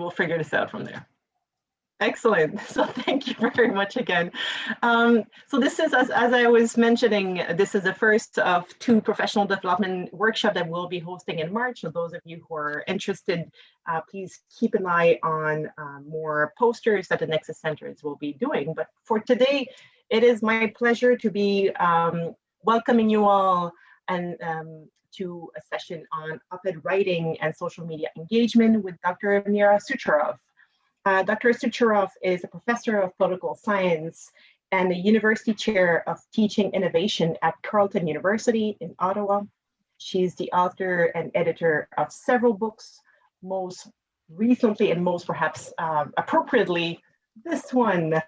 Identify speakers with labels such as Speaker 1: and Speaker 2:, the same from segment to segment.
Speaker 1: we'll figure this out from there. Excellent. So thank you very much again. So this is, as I was mentioning, this is the first of 2 professional development workshops that we'll be hosting in March. So those of you who are interested, please keep an eye on more posters that the Nexus Centers will be doing. But for today, it is my pleasure to be welcoming you all and to a session on op-ed writing and social media engagement with Dr. Mira Sucharov. Dr. Sucharov is a professor of political science and the University Chair of Teaching Innovation at Carleton University in Ottawa. She's the author and editor of several books, most recently and most perhaps appropriately, this one,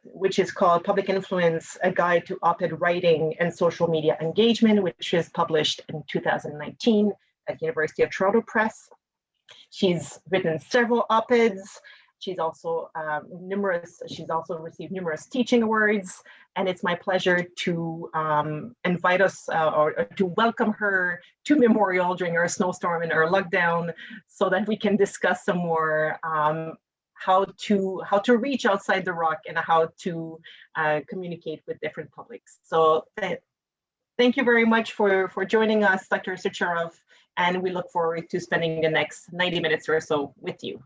Speaker 1: which is called Public Influence, A Guide to Op-Ed Writing and Social Media Engagement, which is published in 2019 at University of Toronto Press. She's written several op-eds. She's also received numerous teaching awards, and it's my pleasure to invite us or to welcome her to Memorial during our snowstorm and our lockdown, so that we can discuss some more how to reach outside the rock and how to communicate with different publics. So thank you very much for joining us, Dr. Sucharov. And we look forward to spending the next 90 minutes or so with you.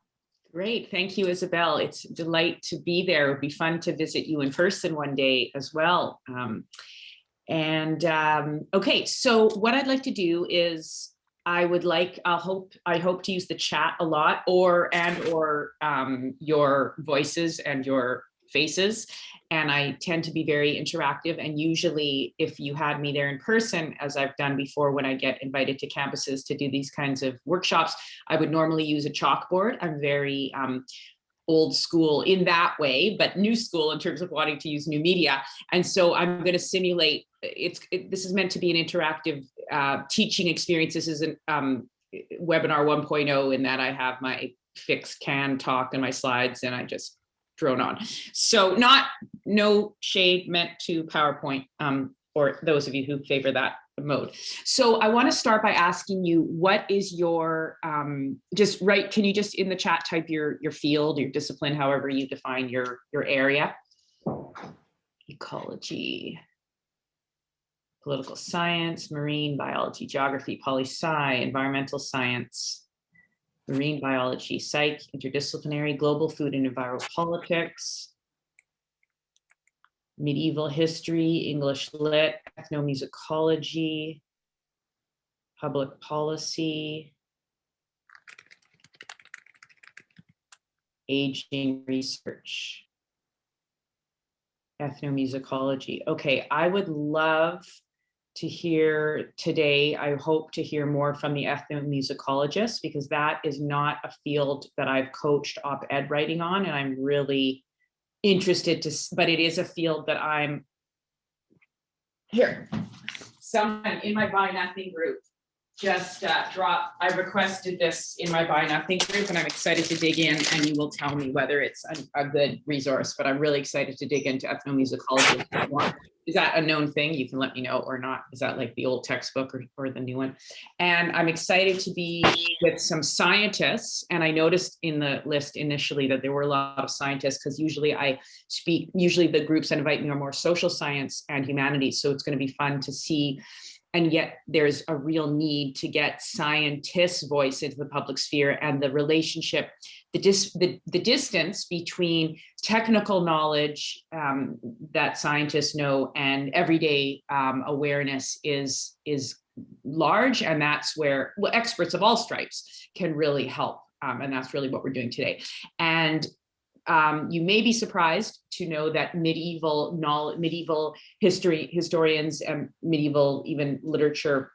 Speaker 2: Great, thank you, Isabel. It's a delight to be there. It would be fun to visit you in person one day as well. Okay, so what I'd like to do is I hope to use the chat a lot, or your voices and your faces. And I tend to be very interactive. And usually if you had me there in person, as I've done before when I get invited to campuses to do these kinds of workshops, I would normally use a chalkboard. I'm very old school in that way, but new school in terms of wanting to use new media. And so I'm going to simulate, this is meant to be an interactive teaching experience. This is an webinar 1.0 in that I have my fixed can talk and my slides, and I just drone on. So no shade meant to PowerPoint, or those of you who favor that mode. So I want to start by asking you, what is your, can you just in the chat type your field, your discipline, however you define your area? Ecology, political science, marine biology, geography, poli-sci, environmental science, marine biology, psych, interdisciplinary, global food and environmental politics, medieval history, English lit, ethnomusicology, public policy, aging research, ethnomusicology. Okay, I would love to hear today, I hope to hear more from the ethnomusicologists, because that is not a field that I've coached op-ed writing on, and I'm really interested but it is a field that I'm here. Someone in my Buy Nothing group just I requested this in my Buy Nothing group, and I'm excited to dig in, and you will tell me whether it's a good resource, but I'm really excited to dig into ethnomusicology. Is that a known thing? You can let me know or not. Is that like the old textbook or the new one? And I'm excited to be with some scientists. And I noticed in the list initially that there were a lot of scientists, because usually the groups that invite me are more social science and humanities. So it's going to be fun to see. And yet there's a real need to get scientists' voice into the public sphere, and the relationship, the distance between technical knowledge that scientists know and everyday awareness is large. And that's where experts of all stripes can really help. And that's really what we're doing today. And you may be surprised to know that medieval historians and medieval even literature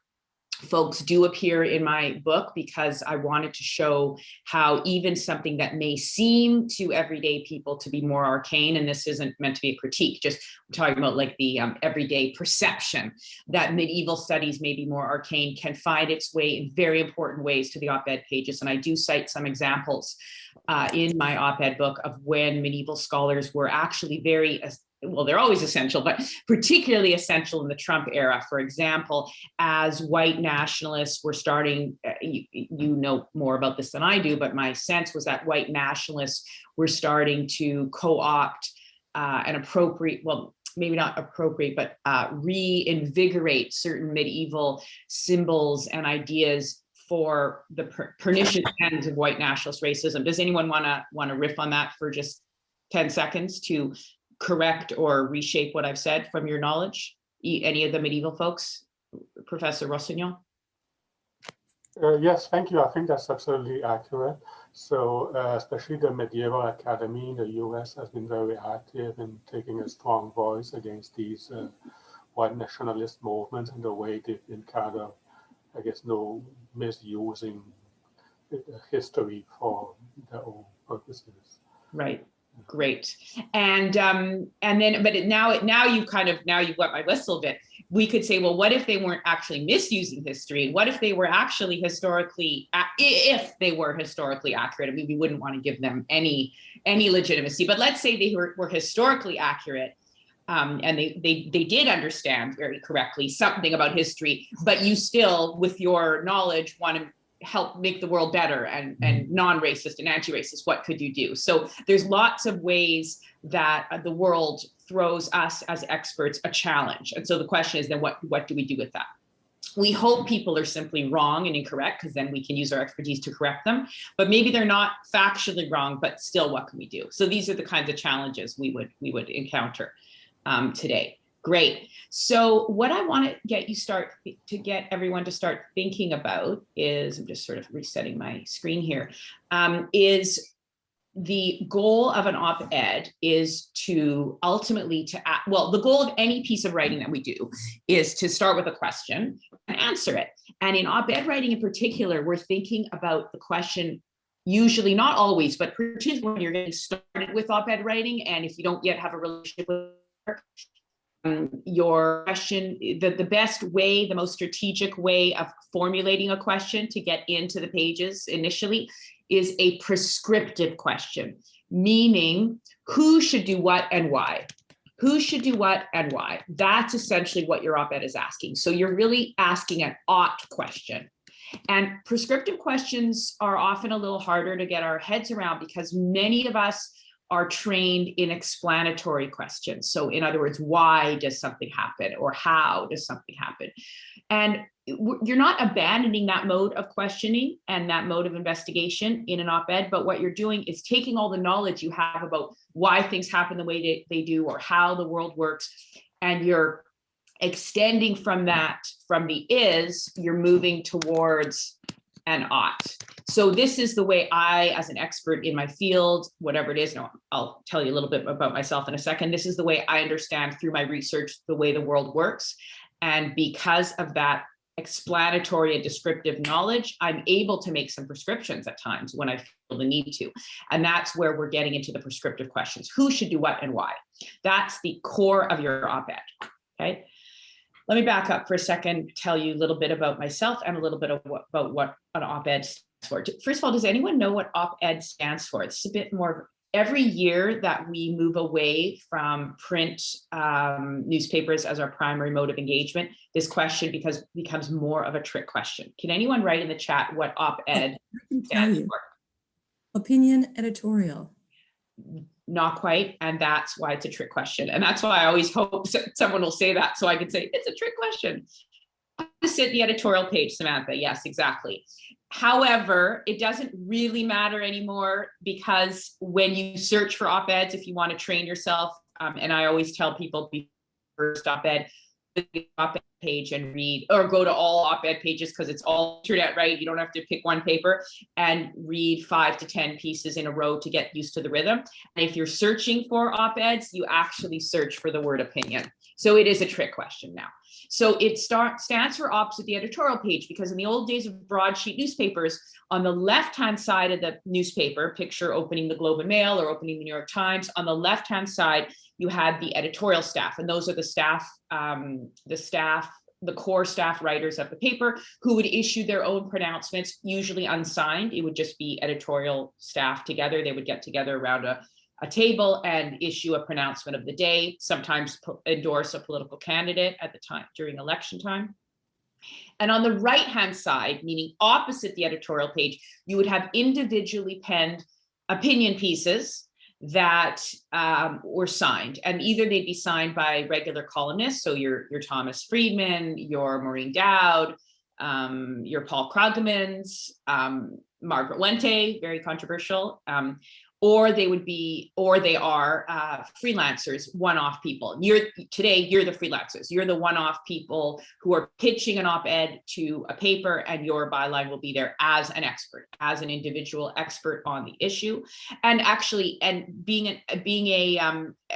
Speaker 2: folks do appear in my book, because I wanted to show how even something that may seem to everyday people to be more arcane, and this isn't meant to be a critique, just we're talking about like the everyday perception that medieval studies may be more arcane, can find its way in very important ways to the op-ed pages. And I do cite some examples in my op-ed book of when medieval scholars were actually very well, they're always essential, but particularly essential in the Trump era. For example, as white nationalists were starting, you know more about this than I do, but my sense was that white nationalists were starting to co-opt and appropriate, well, maybe not appropriate, but reinvigorate certain medieval symbols and ideas for the pernicious ends of white nationalist racism. Does anyone want to riff on that for just 10 seconds to correct or reshape what I've said from your knowledge? Any of the medieval folks? Professor Rossignol?
Speaker 3: Yes, thank you. I think that's absolutely accurate. So especially the Medieval Academy in the US has been very active in taking a strong voice against these white nationalist movements and the way they've been kind of, I guess, misusing history for their own purposes.
Speaker 2: Right. Great. And then, but now you've got my whistle bit. We could say, well, what if they weren't actually misusing history? What if they were actually historically, if they were historically accurate? I mean, we wouldn't want to give them any legitimacy, but let's say they were historically accurate. And they did understand very correctly something about history, but you still, with your knowledge, want to help make the world better and non-racist and anti-racist. What could you do? So there's lots of ways that the world throws us as experts a challenge. And so the question is then what do we do with that? We hope people are simply wrong and incorrect, because then we can use our expertise to correct them. But maybe they're not factually wrong, but still, what can we do? So these are the kinds of challenges we would encounter today. Great. So what I want to get everyone to start thinking about is, I'm just sort of resetting my screen here, is the goal of an op-ed is to ultimately the goal of any piece of writing that we do is to start with a question and answer it. And in op-ed writing in particular, we're thinking about the question, usually, not always, but particularly when you're getting started with op-ed writing, and if you don't yet have a relationship with your question, the best way, the most strategic way of formulating a question to get into the pages initially is a prescriptive question, meaning who should do what and why. Who should do what and why? That's essentially what your op-ed is asking. So you're really asking an ought question. And prescriptive questions are often a little harder to get our heads around because many of us are trained in explanatory questions. So in other words, why does something happen, or how does something happen? And you're not abandoning that mode of questioning and that mode of investigation in an op-ed, but what you're doing is taking all the knowledge you have about why things happen the way they do, or how the world works, and you're extending from that, from the is, you're moving towards an ought. So this is the way I, as an expert in my field, whatever it is, now I'll tell you a little bit about myself in a second. This is the way I understand through my research the way the world works. And because of that explanatory and descriptive knowledge, I'm able to make some prescriptions at times when I feel the need to. And that's where we're getting into the prescriptive questions. Who should do what and why? That's the core of your op-ed, okay? Let me back up for a second, tell you a little bit about myself and a little bit about what an op-ed stands for. First of all, does anyone know what op-ed stands for? It's a bit more, every year that we move away from print newspapers as our primary mode of engagement, this question becomes more of a trick question. Can anyone write in the chat what op-ed stands for?
Speaker 4: Opinion editorial.
Speaker 2: Not quite, and that's why it's a trick question. And that's why I always hope someone will say that so I can say, it's a trick question. Sit the editorial page, Samantha. Yes, exactly. However, it doesn't really matter anymore, because when you search for op-eds, if you want to train yourself, and I always tell people first op-ed, the op-ed page and read, or go to all op-ed pages because it's all internet, right? You don't have to pick one paper, and read 5 to 10 pieces in a row to get used to the rhythm. And if you're searching for op-eds, you actually search for the word opinion. So it is a trick question now. So it stands for opposite the editorial page, because in the old days of broadsheet newspapers, on the left-hand side of the newspaper, picture opening the Globe and Mail or opening the New York Times, on the left-hand side, you had the editorial staff, and those are the staff, the core staff writers of the paper, who would issue their own pronouncements, usually unsigned. It would just be editorial staff together. They would get together around a table and issue a pronouncement of the day, sometimes endorse a political candidate at the time during election time. And on the right-hand side, meaning opposite the editorial page, you would have individually penned opinion pieces that were signed, and either they'd be signed by regular columnists, so your Thomas Friedman, your Maureen Dowd, your Paul Krugmans, Margaret Wente, very controversial, or they are freelancers, one-off people. Today you're the freelancers. You're the one-off people who are pitching an op-ed to a paper, and your byline will be there as an expert, as an individual expert on the issue. And actually, being a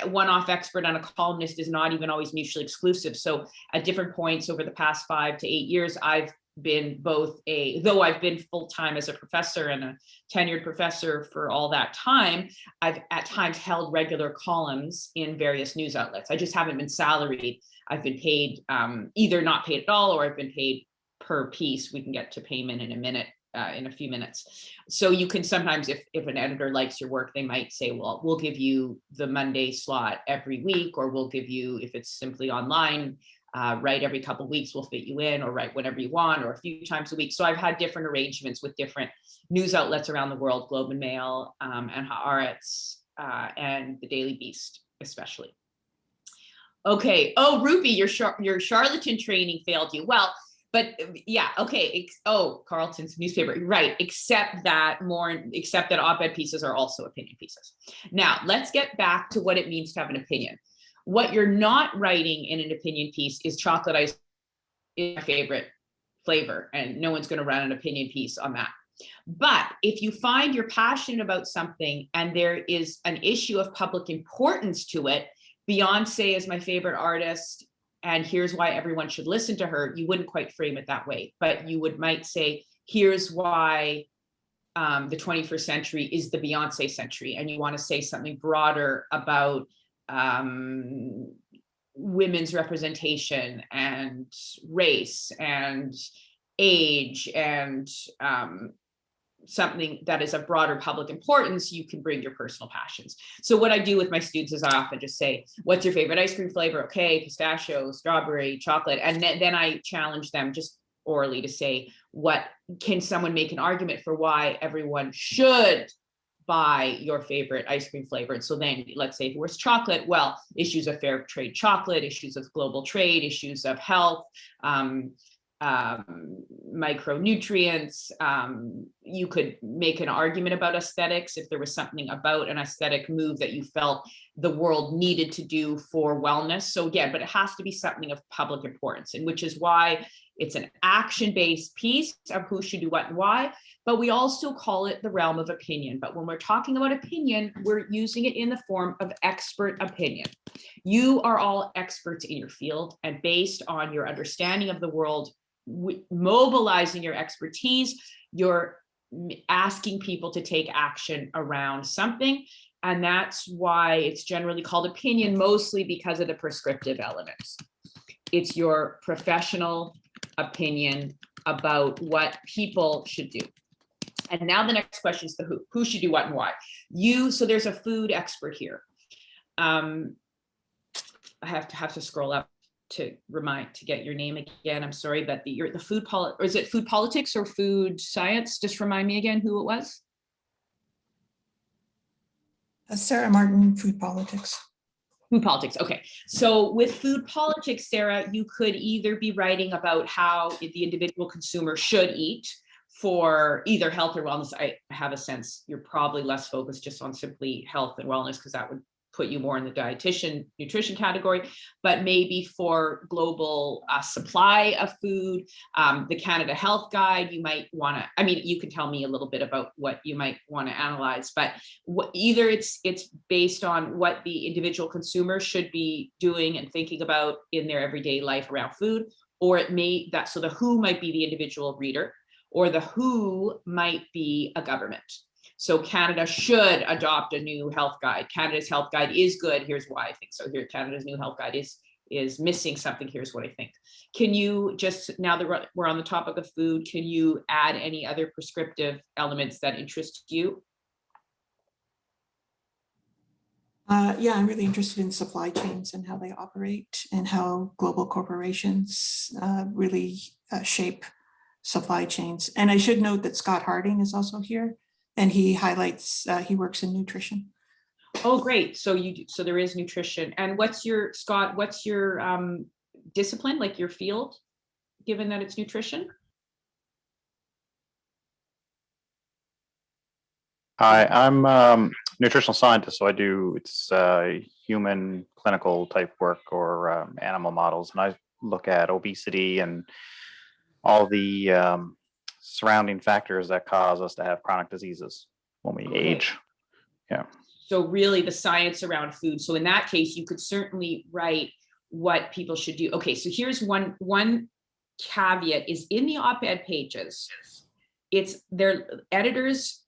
Speaker 2: one-off expert and a columnist is not even always mutually exclusive. So at different points over the past 5 to 8 years, I've been though I've been full-time as a professor and a tenured professor for all that time, I've at times held regular columns in various news outlets. I just haven't been salaried. I've been paid, either not paid at all, or I've been paid per piece. We can get to payment in a few minutes. So you can sometimes, if an editor likes your work, they might say, well, we'll give you the Monday slot every week, or we'll give you, if it's simply online, write every couple of weeks, we'll fit you in, or write whenever you want, or a few times a week. So I've had different arrangements with different news outlets around the world, Globe and Mail, and Haaretz, and the Daily Beast, especially. Okay. Oh, Rupi, your charlatan training failed you. Well, but yeah, okay. Carlton's newspaper, right? Except that op-ed pieces are also opinion pieces. Now let's get back to what it means to have an opinion. What you're not writing in an opinion piece is chocolate ice is my favorite flavor, and no one's going to run an opinion piece on that. But if you find you're passionate about something and there is an issue of public importance to it, Beyonce is my favorite artist, and here's why everyone should listen to her, you wouldn't quite frame it that way, but you might say, here's why the 21st century is the Beyonce century, and you want to say something broader about women's representation and race and age and something that is of broader public importance. You can bring your personal passions. So what I do with my students is I often just say, what's your favorite ice cream flavor? Okay, pistachio, strawberry, chocolate. And then I challenge them just orally to say, what can someone make an argument for why everyone should buy your favorite ice cream flavor? And so then let's say if it was chocolate, well, issues of fair trade chocolate, issues of global trade, issues of health, micronutrients. You could make an argument about aesthetics if there was something about an aesthetic move that you felt the world needed to do for wellness. So again, but it has to be something of public importance, and which is why it's an action-based piece of who should do what and why, but we also call it the realm of opinion. But when we're talking about opinion, we're using it in the form of expert opinion. You are all experts in your field, and based on your understanding of the world, mobilizing your expertise, you're asking people to take action around something. And that's why it's generally called opinion, mostly because of the prescriptive elements. It's your professional opinion about what people should do. And now the next question is the who. Who should do what and why? So there's a food expert here. I have to scroll up to get your name again. I'm sorry, but the food or is it food politics or food science? Just remind me again who it was.
Speaker 5: Sarah Martin, food politics.
Speaker 2: Food politics. Okay. So with food politics, Sarah, you could either be writing about how the individual consumer should eat for either health or wellness. I have a sense you're probably less focused just on simply health and wellness, because that would put you more in the dietitian nutrition category, but maybe for global supply of food, the Canada Health Guide, you might want to, I mean, you can tell me a little bit about what you might want to analyze, but either it's based on what the individual consumer should be doing and thinking about in their everyday life around food, or so the who might be the individual reader, or the who might be a government. So Canada should adopt a new health guide. Canada's health guide is good. Here's why I think so. Here, Canada's new health guide is missing something. Here's what I think. Can you just, now that we're on the topic of food, can you add any other prescriptive elements that interest you?
Speaker 5: Yeah, I'm really interested in supply chains and how they operate and how global corporations really shape supply chains. And I should note that Scott Harding is also here, and he highlights, he works in nutrition.
Speaker 2: Oh, great. So so there is nutrition. And Scott, what's your discipline, like your field, given that it's nutrition?
Speaker 6: Hi, I'm nutritional scientist, so it's human clinical type work or animal models, and I look at obesity and all the surrounding factors that cause us to have chronic diseases when we age. Yeah.
Speaker 2: So really the science around food. So in that case, you could certainly write what people should do. Okay, so here's one caveat is in the op-ed pages. It's their editors,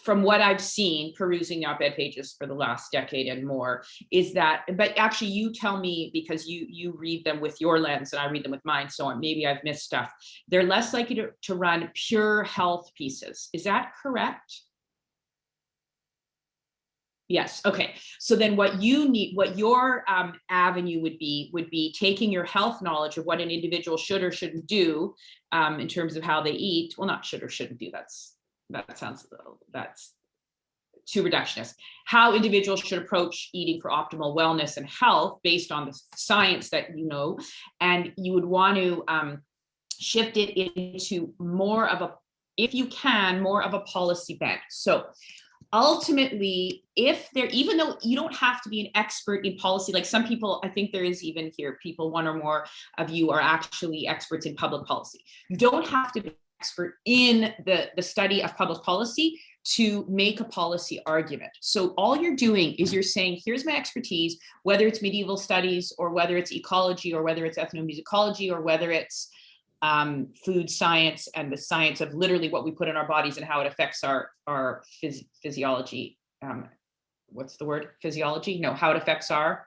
Speaker 2: from what I've seen perusing the op-ed pages for the last decade and more, is that, but actually you tell me, because you read them with your lens and I read them with mine, so maybe I've missed stuff. They're less likely to run pure health pieces. Is that correct? Yes. Okay. So then what you need, what your avenue would be taking your health knowledge of what an individual should or shouldn't do in terms of how they eat. Well, not should or shouldn't do. That's too reductionist. How individuals should approach eating for optimal wellness and health based on the science that you know, and you would want to shift it into more of a, if you can, more of a policy bent. So ultimately, even though you don't have to be an expert in policy, like some people, I think there is even here, people, one or more of you are actually experts in public policy. You don't have to be an expert in the study of public policy to make a policy argument. So all you're doing is you're saying, here's my expertise, whether it's medieval studies or whether it's ecology or whether it's ethnomusicology or whether it's food science and the science of literally what we put in our bodies and how it affects our physiology. What's the word? Physiology? No, how it affects our,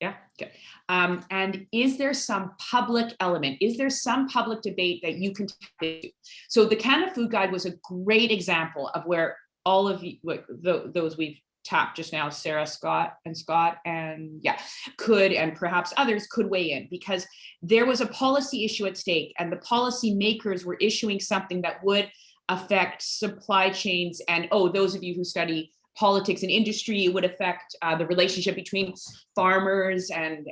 Speaker 2: yeah, good. And is there some public element? Is there some public debate that you can tap into? So the Canada Food Guide was a great example of where all of you, those we've tapped just now, Sarah, Scott, and yeah, could, and perhaps others could weigh in, because there was a policy issue at stake and the policy makers were issuing something that would affect supply chains. And those of you who study politics and industry, it would affect the relationship between farmers and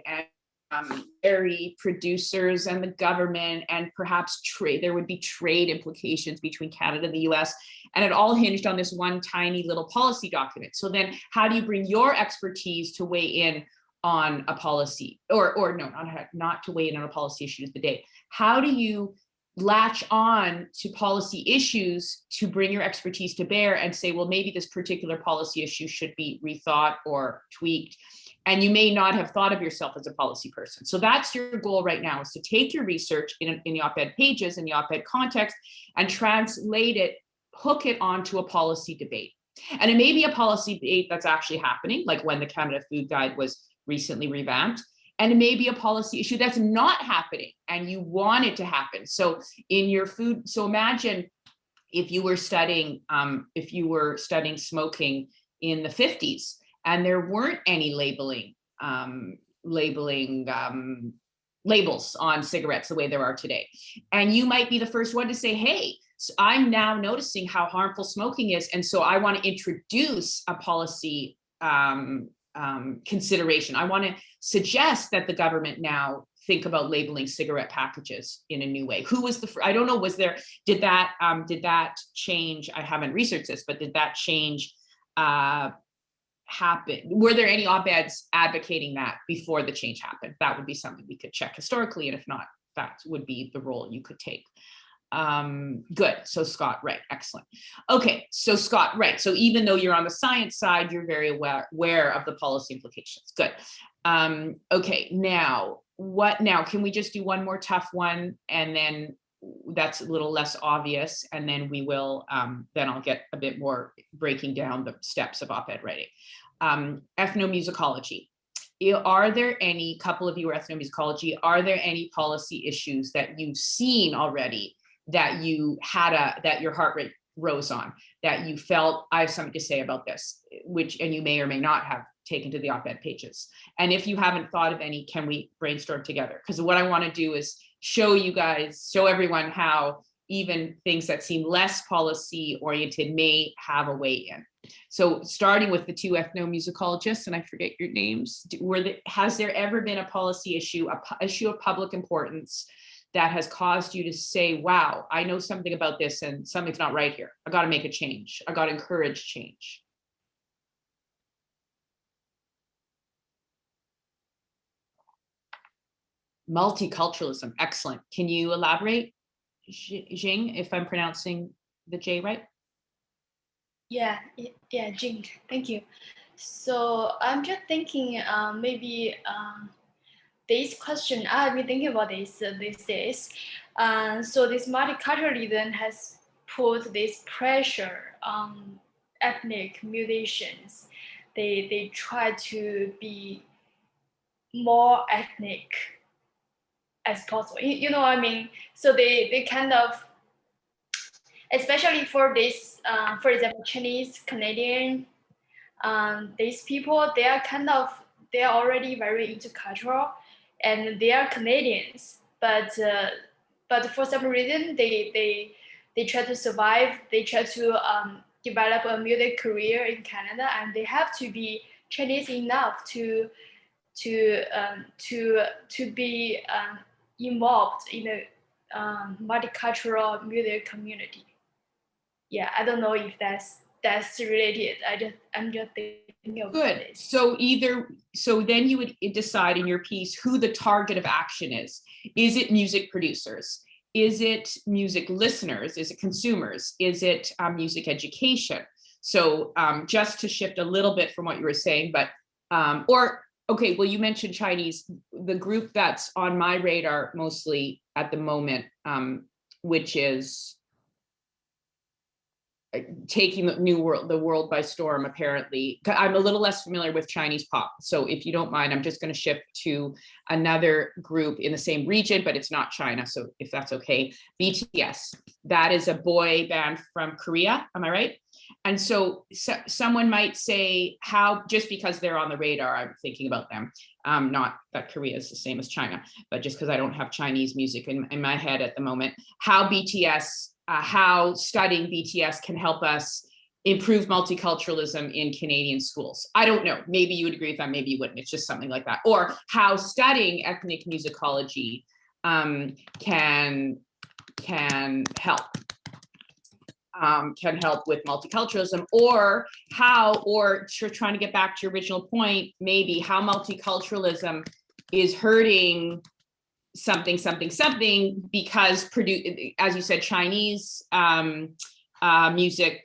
Speaker 2: dairy producers and the government, and perhaps trade. There would be trade implications between Canada and the US, and it all hinged on this one tiny little policy document. So then how do you bring your expertise to weigh in on a policy, or no, not to weigh in on a policy issue today? How do you latch on to policy issues to bring your expertise to bear and say, well, maybe this particular policy issue should be rethought or tweaked? And you may not have thought of yourself as a policy person. So that's your goal right now, is to take your research in the op-ed pages, in the op-ed context, and translate it, hook it onto a policy debate. And it may be a policy debate that's actually happening, like when the Canada Food Guide was recently revamped. And it may be a policy issue that's not happening and you want it to happen. So in your food, so imagine if you were studying smoking in the 50s, and there weren't any labels on cigarettes the way there are today. And you might be the first one to say, hey, so I'm now noticing how harmful smoking is. And so I want to introduce a policy consideration. I want to suggest that the government now think about labeling cigarette packages in a new way. Who was I don't know, did that change? I haven't researched this, but did that change happen? Were there any op-eds advocating that before the change happened? That would be something we could check historically, and if not, that would be the role you could take. Good. So Scott, right. Excellent. Okay. So Scott, right. So even though you're on the science side, you're very aware of the policy implications. Good. Okay. Now, can we just do one more tough one, and then that's a little less obvious, and then we will, then I'll get a bit more breaking down the steps of op-ed writing. Ethnomusicology. Are there any, couple of you are ethnomusicology, are there any policy issues that you've seen already that you had that your heart rate rose on, that you felt, I have something to say about this, and you may or may not have taken to the op-ed pages. And if you haven't thought of any, can we brainstorm together? Because what I want to do is show everyone how even things that seem less policy oriented may have a way in. So starting with the two ethnomusicologists, and I forget your names, has there ever been a policy issue, issue of public importance that has caused you to say, wow, I know something about this and something's not right here. I got to make a change. I got to encourage change. Multiculturalism, excellent. Can you elaborate, Jing, if I'm pronouncing the J right?
Speaker 7: Yeah, Jing, thank you. So I'm just thinking maybe this question, I've been thinking about this these days. So this multiculturalism has put this pressure on ethnic musicians. They try to be more ethnic as possible. You know what I mean? So they kind of, especially for this, for example, Chinese, Canadian, these people, they are already very intercultural, and they are Canadians, but for some reason they try to survive. They try to develop a music career in Canada, and they have to be Chinese enough to be involved in a multicultural music community. Yeah, I don't know if that's related. I'm just thinking about
Speaker 2: Good.
Speaker 7: this.
Speaker 2: So then you would decide in your piece who the target of action is. Is it music producers? Is it music listeners? Is it consumers? Is it music education? So just to shift a little bit from what you were saying, but okay, well, you mentioned Chinese. The group that's on my radar mostly at the moment, which is taking the world by storm, apparently. I'm a little less familiar with Chinese pop. So if you don't mind, I'm just going to shift to another group in the same region, but it's not China. So if that's okay, BTS, that is a boy band from Korea. Am I right? And so someone might say, how, just because they're on the radar, I'm thinking about them. Not that Korea is the same as China, but just because I don't have Chinese music in my head at the moment, how studying BTS can help us improve multiculturalism in Canadian schools. I don't know, maybe you would agree with that, maybe you wouldn't, it's just something like that. Or how studying ethnic musicology can help with multiculturalism, or trying to get back to your original point, maybe how multiculturalism is hurting something because as you said, Chinese music,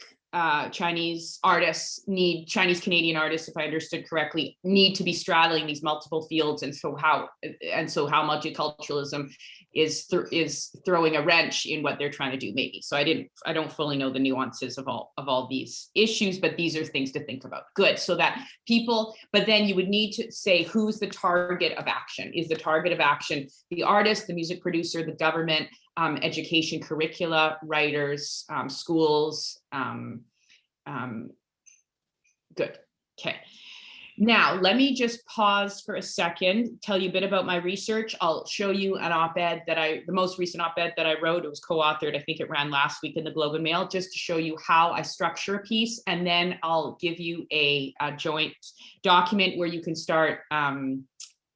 Speaker 2: Chinese Canadian artists, if I understood correctly, need to be straddling these multiple fields, and so how multiculturalism is throwing a wrench in what they're trying to do, maybe. So I don't fully know the nuances of all these issues, but these are things to think about. Good. So that people, but then you would need to say who's the target of action. Is the target of action the artist, the music producer, the government, education, curricula, writers, schools? Good. Okay. Now, let me just pause for a second, tell you a bit about my research. I'll show you an op-ed the most recent op-ed that I wrote. It was co-authored, I think it ran last week in the Globe and Mail, just to show you how I structure a piece. And then I'll give you a joint document where you can start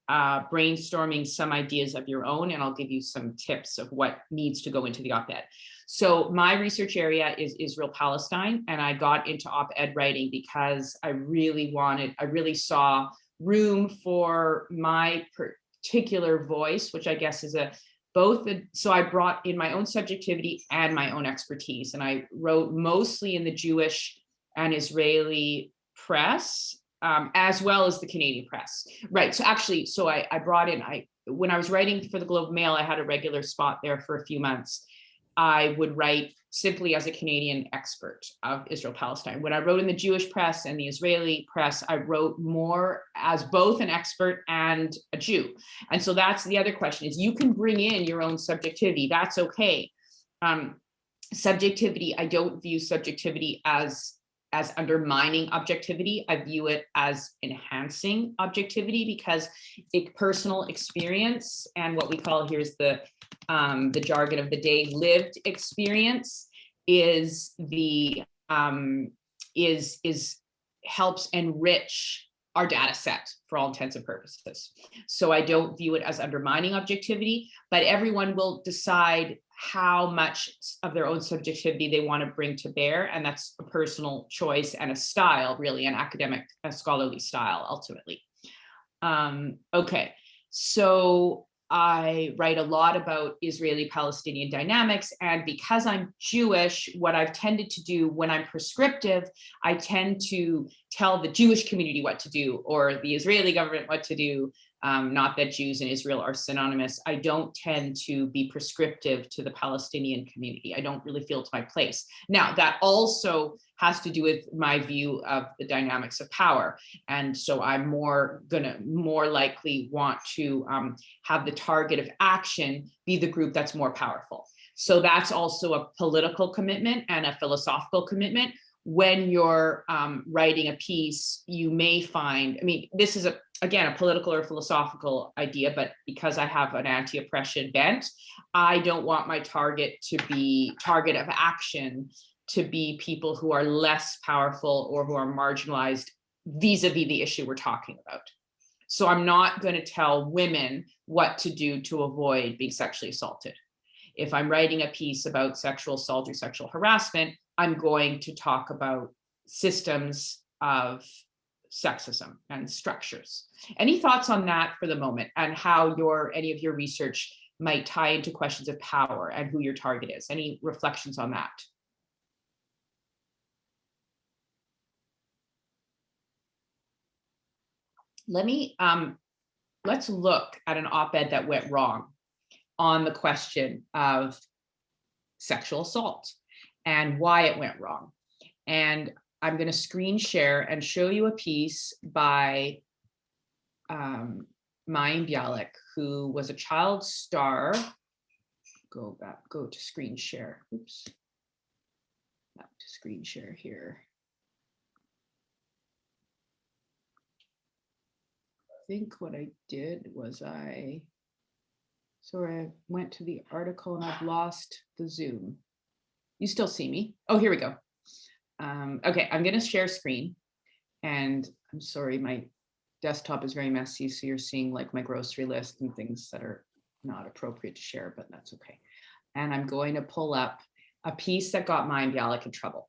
Speaker 2: brainstorming some ideas of your own, and I'll give you some tips of what needs to go into the op-ed. So my research area is Israel-Palestine, and I got into op-ed writing because I really saw room for my particular voice, which I guess is so I brought in my own subjectivity and my own expertise, and I wrote mostly in the Jewish and Israeli press, as well as the Canadian press. Right, so actually, I brought in, when I was writing for the Globe and Mail, I had a regular spot there for a few months. I would write simply as a Canadian expert of Israel-Palestine. When I wrote in the Jewish press and the Israeli press, I wrote more as both an expert and a Jew. And so that's the other question, is you can bring in your own subjectivity, that's okay. Subjectivity, I don't view subjectivity as undermining objectivity. I view it as enhancing objectivity, because a personal experience, and what we call here is the jargon of the day, lived experience, is helps enrich our data set for all intents and purposes. So I don't view it as undermining objectivity, but everyone will decide how much of their own subjectivity they want to bring to bear. And that's a personal choice and a style, really, an academic, a scholarly style, ultimately. Okay, so I write a lot about Israeli-Palestinian dynamics, and because I'm Jewish, what I've tended to do when I'm prescriptive, I tend to tell the Jewish community what to do, or the Israeli government what to do. Not that Jews and Israel are synonymous. I don't tend to be prescriptive to the Palestinian community. I don't really feel it's my place. Now, that also has to do with my view of the dynamics of power. And so I'm more likely want to have the target of action be the group that's more powerful. So that's also a political commitment and a philosophical commitment. When you're writing a piece, you may find, I mean, this is again, a political or philosophical idea, but because I have an anti-oppression bent, I don't want my target of action to be people who are less powerful or who are marginalized vis-a-vis the issue we're talking about. So I'm not going to tell women what to do to avoid being sexually assaulted. If I'm writing a piece about sexual assault or sexual harassment, I'm going to talk about systems of sexism and structures. Any thoughts on that for the moment, and how any of your research might tie into questions of power and who your target is? Any reflections on that? Let's look at an op-ed that went wrong on the question of sexual assault and why it went wrong. And I'm going to screen share and show you a piece by Mayim Bialik, who was a child star. Go to screen share. Oops. Back to screen share here. I think what I did was I went to the article and I've lost the Zoom. You still see me? Oh, here we go. Okay, I'm going to share screen, and I'm sorry, my desktop is very messy, so you're seeing like my grocery list and things that are not appropriate to share, but that's okay. And I'm going to pull up a piece that got Mayim Bialik in trouble.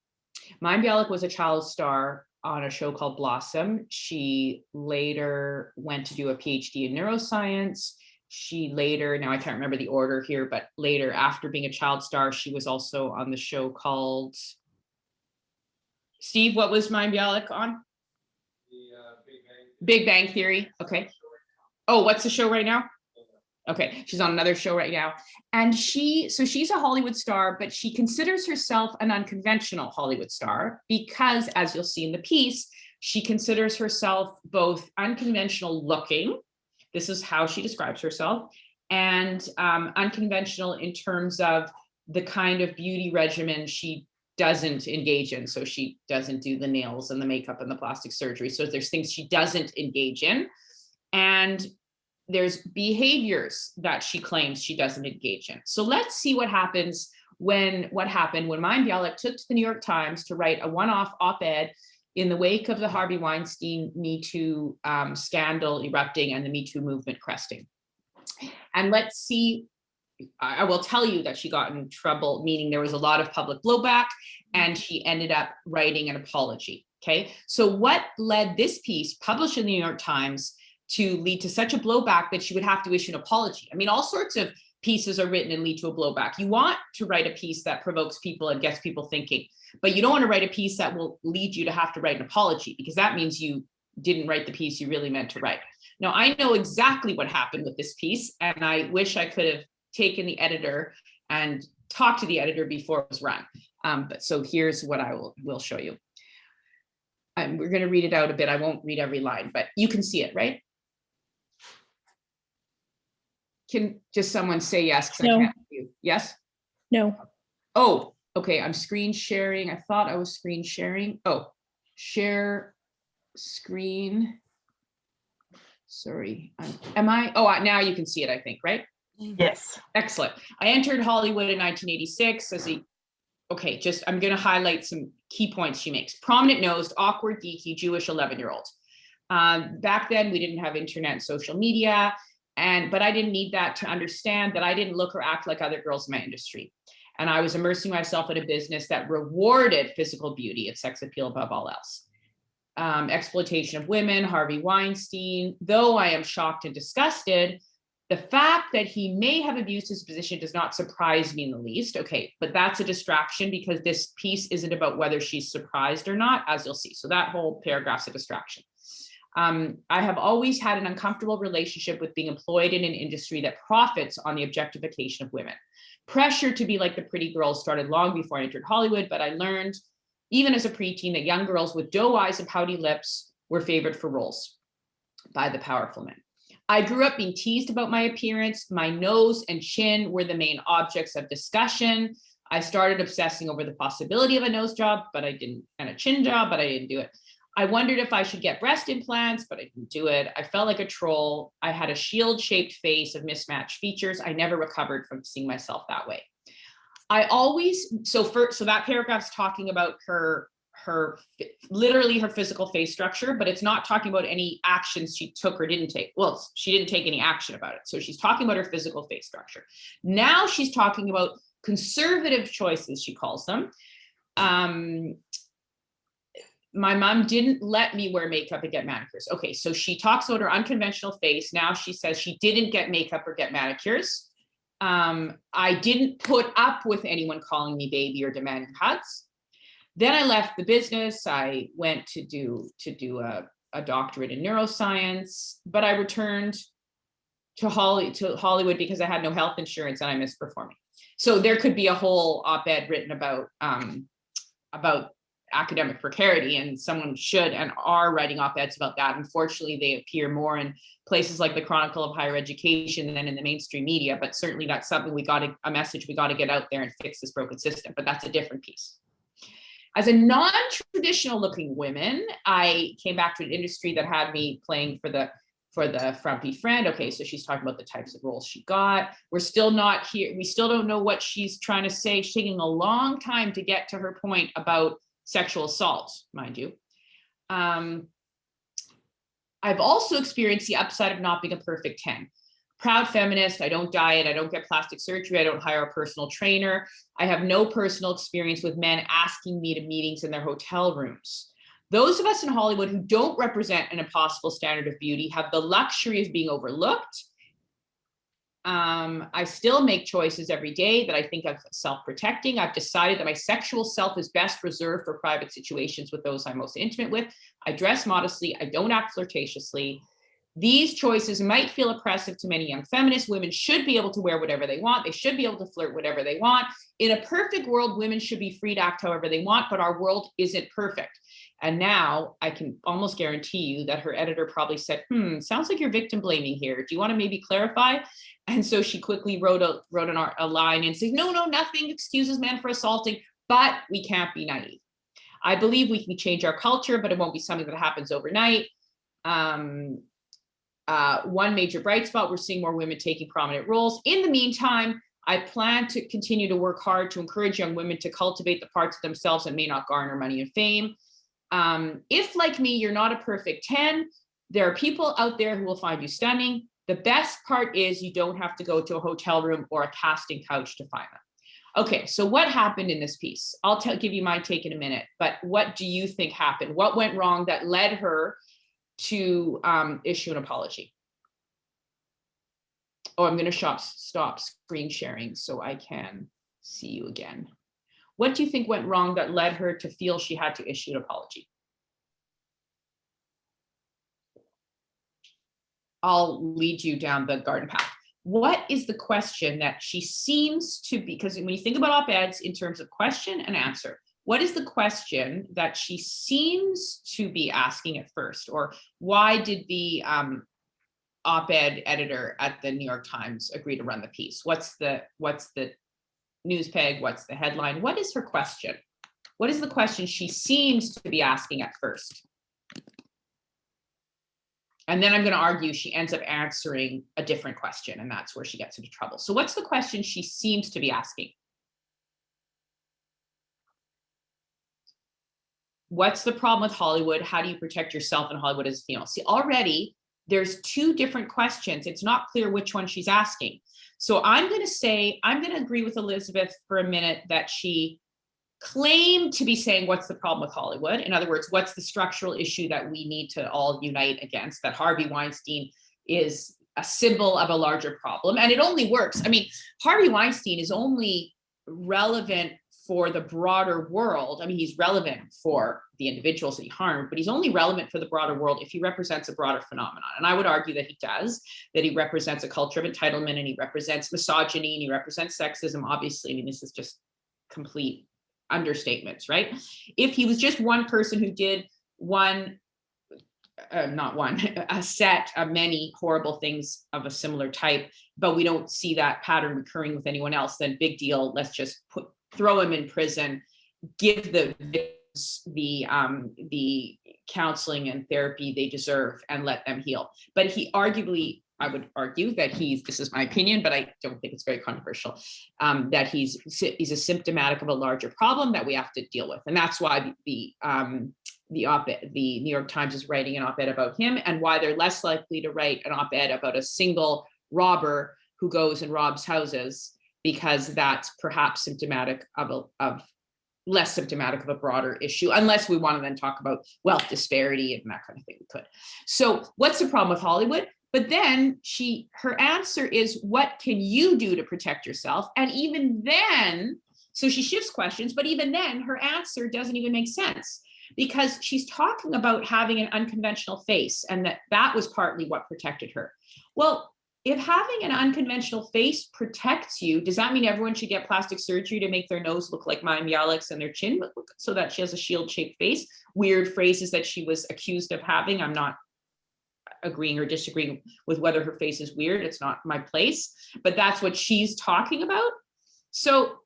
Speaker 2: Mayim Bialik was a child star on a show called Blossom. She later went to do a PhD in neuroscience. She later, now I can't remember the order here, but later, after being a child star, she was also on the show called, Steve, what was Mayim Bialik on? The Big Bang Theory. Okay. Oh, what's the show right now? Okay, she's on another show right now. And she's a Hollywood star, but she considers herself an unconventional Hollywood star because, as you'll see in the piece, she considers herself both unconventional looking, this is how she describes herself, and unconventional in terms of the kind of beauty regimen she doesn't engage in. So she doesn't do the nails and the makeup and the plastic surgery. So there's things she doesn't engage in. And there's behaviors that she claims she doesn't engage in. So let's see what happened when Mayim Bialik took to the New York Times to write a one-off op-ed in the wake of the Harvey Weinstein Me Too scandal erupting and the Me Too movement cresting. And let's see, I will tell you that she got in trouble, meaning there was a lot of public blowback, and she ended up writing an apology. Okay, so what led this piece published in the New York Times to lead to such a blowback that she would have to issue an apology? I mean, all sorts of pieces are written and lead to a blowback. You want to write a piece that provokes people and gets people thinking, but you don't want to write a piece that will lead you to have to write an apology, because that means you didn't write the piece you really meant to write. Now, I know exactly what happened with this piece, and I wish I could have taken the editor and talked to the editor before it was run. But so here's what I will show you. We're going to read it out a bit. I won't read every line, but you can see it, right? Can just someone say yes? 'Cause
Speaker 8: No.
Speaker 2: I can't see you. Yes?
Speaker 8: No.
Speaker 2: Oh, Okay, I'm screen sharing. I thought I was screen sharing. Oh, share screen. Sorry, am I? Oh, now you can see it, I think, right?
Speaker 1: Yes.
Speaker 2: Excellent. I entered Hollywood in 1986 as a, okay, I'm going to highlight some key points she makes. Prominent nosed, awkward, geeky, Jewish 11-year-old. Back then, we didn't have internet and social media, but I didn't need that to understand that I didn't look or act like other girls in my industry. And I was immersing myself in a business that rewarded physical beauty and sex appeal above all else. Exploitation of women, Harvey Weinstein. Though I am shocked and disgusted, the fact that he may have abused his position does not surprise me in the least. Okay, but that's a distraction because this piece isn't about whether she's surprised or not, as you'll see. So that whole paragraph's a distraction. I have always had an uncomfortable relationship with being employed in an industry that profits on the objectification of women. Pressure to be like the pretty girls started long before I entered Hollywood, but I learned, even as a preteen, that young girls with doe eyes and pouty lips were favored for roles by the powerful men. I grew up being teased about my appearance. My nose and chin were the main objects of discussion. I started obsessing over the possibility of a nose job, but I didn't, and a chin job, but I didn't do it. I wondered if I should get breast implants, but I didn't do it. I felt like a troll. I had a shield-shaped face of mismatched features. I never recovered from seeing myself that way. I always, so that paragraph's talking about literally her physical face structure, but it's not talking about any actions she took or didn't take. Well, she didn't take any action about it. So she's talking about her physical face structure. Now she's talking about conservative choices, she calls them. My mom didn't let me wear makeup and get manicures. Okay, so she talks about her unconventional face. Now she says she didn't get makeup or get manicures. I didn't put up with anyone calling me baby or demanding hugs. Then I left the business. I went to do a doctorate in neuroscience, but I returned to Hollywood because I had no health insurance and I missed performing. So there could be a whole op-ed written about academic precarity, and someone should and are writing op-eds about that. Unfortunately, they appear more in places like the Chronicle of Higher Education than in the mainstream media, but certainly that's something a message we got to get out there and fix this broken system, but that's a different piece. As a non-traditional looking woman, I came back to an industry that had me playing for the frumpy friend. Okay, so she's talking about the types of roles she got. We're still not here. We still don't know what she's trying to say. She's taking a long time to get to her point about sexual assault, mind you. I've also experienced the upside of not being a perfect 10. Proud feminist, I don't diet, I don't get plastic surgery, I don't hire a personal trainer. I have no personal experience with men asking me to meetings in their hotel rooms. Those of us in Hollywood who don't represent an impossible standard of beauty have the luxury of being overlooked. I still make choices every day that I think of self-protecting. I've decided that my sexual self is best reserved for private situations with those I'm most intimate with. I dress modestly. I don't act flirtatiously. These choices might feel oppressive to many young feminists. Women should be able to wear whatever they want. They should be able to flirt whatever they want. In a perfect world, women should be free to act however they want, but our world isn't perfect. And now I can almost guarantee you that her editor probably said, sounds like you're victim blaming here. Do you want to maybe clarify? And so she quickly wrote a line and says, no, nothing excuses men for assaulting, but we can't be naive. I believe we can change our culture, but it won't be something that happens overnight. One major bright spot, we're seeing more women taking prominent roles. In the meantime, I plan to continue to work hard to encourage young women to cultivate the parts of themselves that may not garner money and fame. If, like me, you're not a perfect 10, there are people out there who will find you stunning. The best part is you don't have to go to a hotel room or a casting couch to find them. Okay, so what happened in this piece? I'll give you my take in a minute, but what do you think happened? What went wrong that led her to issue an apology? Oh, I'm going to stop screen sharing so I can see you again. What do you think went wrong that led her to feel she had to issue an apology? I'll lead you down the garden path. What is the question that she seems to be, because when you think about op-eds in terms of question and answer, what is the question that she seems to be asking at first? Or why did the op-ed editor at the New York Times agree to run the piece? What's the news peg? What's the headline? What is her question? What is the question she seems to be asking at first? And then I'm going to argue she ends up answering a different question, and that's where she gets into trouble. So what's the question she seems to be asking? What's the problem with Hollywood? How do you protect yourself in Hollywood as a female? See, already there's two different questions. It's not clear which one she's asking. So I'm going to agree with Elizabeth for a minute that she claimed to be saying, what's the problem with Hollywood? In other words, what's the structural issue that we need to all unite against? That Harvey Weinstein is a symbol of a larger problem. And it only works. I mean, Harvey Weinstein is only relevant for the broader world. I mean, he's relevant for the individuals that he harmed, but he's only relevant for the broader world if he represents a broader phenomenon. And I would argue that he does, that he represents a culture of entitlement, and he represents misogyny, and he represents sexism. Obviously, I mean, this is just complete understatements, right? If he was just one person who did a set of many horrible things of a similar type, but we don't see that pattern recurring with anyone else, then big deal. Let's just throw him in prison, give the victims the counseling and therapy they deserve, and let them heal. But he arguably, I would argue that this is my opinion, but I don't think it's very controversial, that he's a symptomatic of a larger problem that we have to deal with. And that's why the New York Times is writing an op-ed about him, and why they're less likely to write an op-ed about a single robber who goes and robs houses, because that's perhaps symptomatic of less symptomatic of a broader issue, unless we want to then talk about wealth disparity and that kind of thing. We could. So what's the problem with Hollywood? But then her answer is, what can you do to protect yourself? And even then, so she shifts questions, but even then her answer doesn't even make sense, because she's talking about having an unconventional face, and that was partly what protected her. Well, if having an unconventional face protects you, does that mean everyone should get plastic surgery to make their nose look like Mayim Bialik's and their chin so that she has a shield-shaped face? Weird phrases that she was accused of having. I'm not agreeing or disagreeing with whether her face is weird. It's not my place, but that's what she's talking about. So